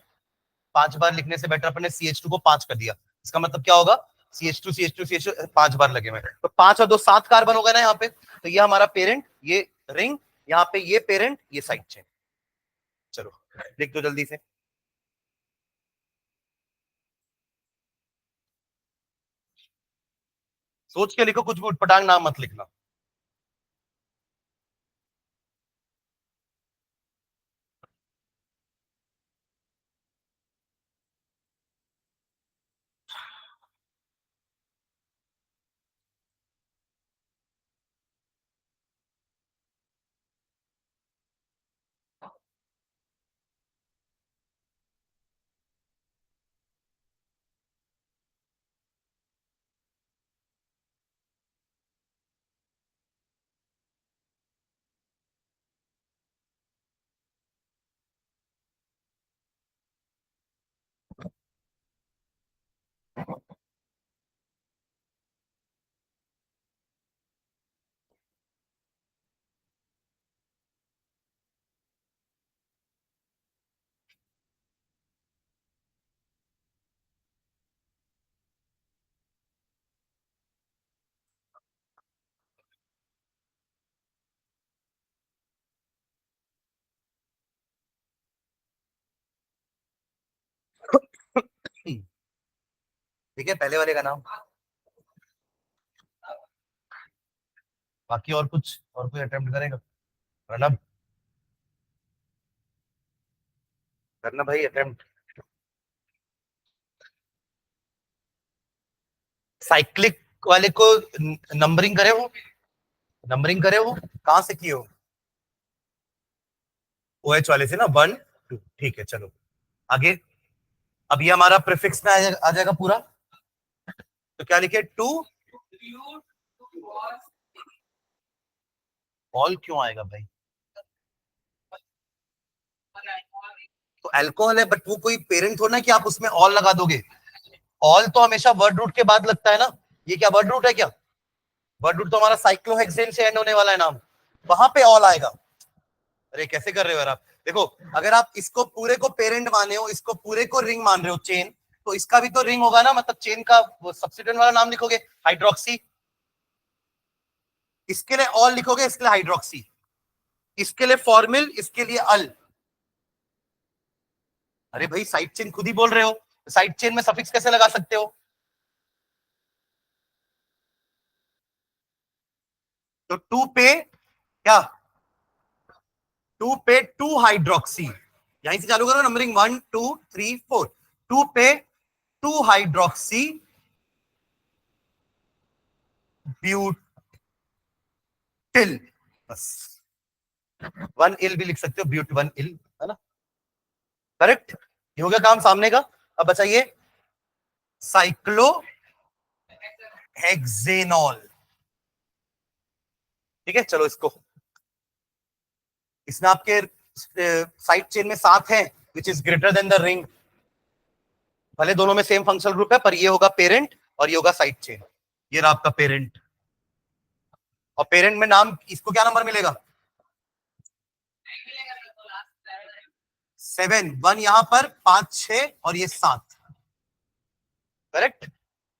Speaker 1: 5 बार लिखने से बेटर अपन ने CH2 को 5 कर दिया। इसका मतलब क्या होगा? CH2 CH2 CH2 5 बार लगे हुए, तो 5 और 2 7 कार्बन हो गए ना यहाँ पे। तो ये हमारा पेरेंट, ये रिंग, यहाँ पे ये पेरेंट, ये साइड चेन। चलो लिख दो जल्दी से। सोच के लिखो, कुछ भी उटपटांग नाम मत लिखना। ठीक है, पहले वाले का नाम। बाकी और कोई अटेम्प्ट करेगा? प्रणब, करना भाई अटेम्प्ट। साइक्लिक वाले को नंबरिंग करे हो? नंबरिंग करे हो? कहां से किए हो? OH वाले से ना, 1 2, ठीक है चलो आगे। अब ये हमारा प्रीफिक्स में आ जाएगा पूरा, तो क्या लिखे? 2। ऑल क्यों आएगा भाई? तो अल्कोहल है, बट वो कोई पेरेंट हो ना कि आप उसमें ऑल लगा दोगे। ऑल तो हमेशा वर्ड रूट के बाद लगता है ना। ये क्या वर्ड रूट है क्या? वर्ड रूट तो हमारा साइक्लोहेक्सेन से एंड होने वाला है नाम, वहां पे ऑल आएगा। अरे कैसे कर रहे हो यार आप? देखो, अगर आप इसको पूरे को पेरेंट माने हो, इसको पूरे को रिंग मान रहे हो, चेन, तो इसका भी तो रिंग होगा ना, मतलब चेन का वो सब्स्टिट्यूएंट वाला नाम लिखोगे हाइड्रोक्सी, इसके लिए ऑल लिखोगे, इसके लिए हाइड्रोक्सी, इसके लिए फॉर्मिल, इसके लिए अल। अरे भाई साइड चेन खुद ही बोल रहे हो, साइड चेन में सफिक्स कैसे लगा सकते हो? तो टू पे क्या? टू पे टू हाइड्रोक्सी, यहीं से चालू करो नंबरिंग, 1 2 3 4। टू पे टू हाइड्रोक्सी ब्यूटिल, बस। 1 इल भी लिख सकते हो, ब्यूट 1 इल, है ना? करेक्ट। ये हो गया काम सामने का। अब बताइए, साइक्लो हेक्सेनॉल। ठीक है, चलो इसको, इसमें आपके साइड चेन में 7 है, which is greater than the ring. भले दोनों में सेम फंक्शनल ग्रुप है, पर ये होगा पेरेंट और ये होगा साइड चेन। ये रहा आपका पेरेंट, और पेरेंट में नाम, इसको क्या नंबर मिलेगा? 7, 1 यहां पर, 5 6 और ये 7। करेक्ट।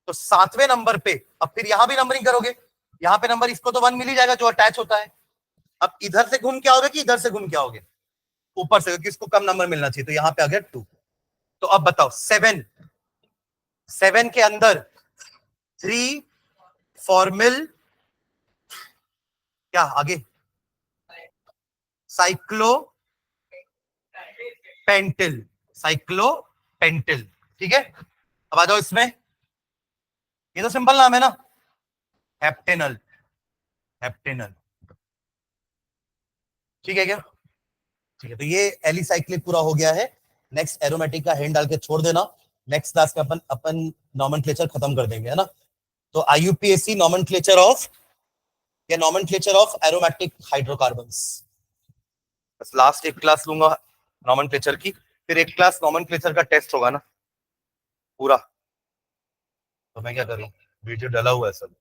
Speaker 1: तो 7वें नंबर पे अब फिर यहां भी नंबरिंग करोगे, यहां पे नंबर, इसको तो 1 मिल ही जाएगा जो अटैच होता है। अब इधर से घूम के आओगे कि इधर से घूम के आओगे? ऊपर से, क्योंकि इसको कम नंबर मिलना चाहिए, तो यहां पे आ गया 2। तो अब बताओ, 7 के अंदर 3 फॉर्मिल, क्या आगे? Cyclo pentyl, cyclo pentyl. ठीक है, अब आ जाओ इसमें, ये तो सिंपल नाम है ना, हेप्टेनल, हेप्टेनल। ठीक है क्या? ठीक है, तो ये एलिसाइक्लिक पूरा हो गया है। नेक्स्ट एरोमेटिक का हैंड डाल के छोड़ देना, नेक्स्ट क्लास में अपन अपन नॉमेनक्लेचर खत्म कर देंगे, है ना? तो IUPAC नॉमेनक्लेचर ऑफ, या नॉमेनक्लेचर ऑफ एरोमेटिक हाइड्रोकार्बन्स, बस लास्ट एक क्लास लूंगा नॉमेनक्लेचर की, फिर एक क्लास नॉमेनक्लेचर का टेस्ट होगा ना पूरा। तो मैं क्या करूं, वीडियो डला हुआ है सब।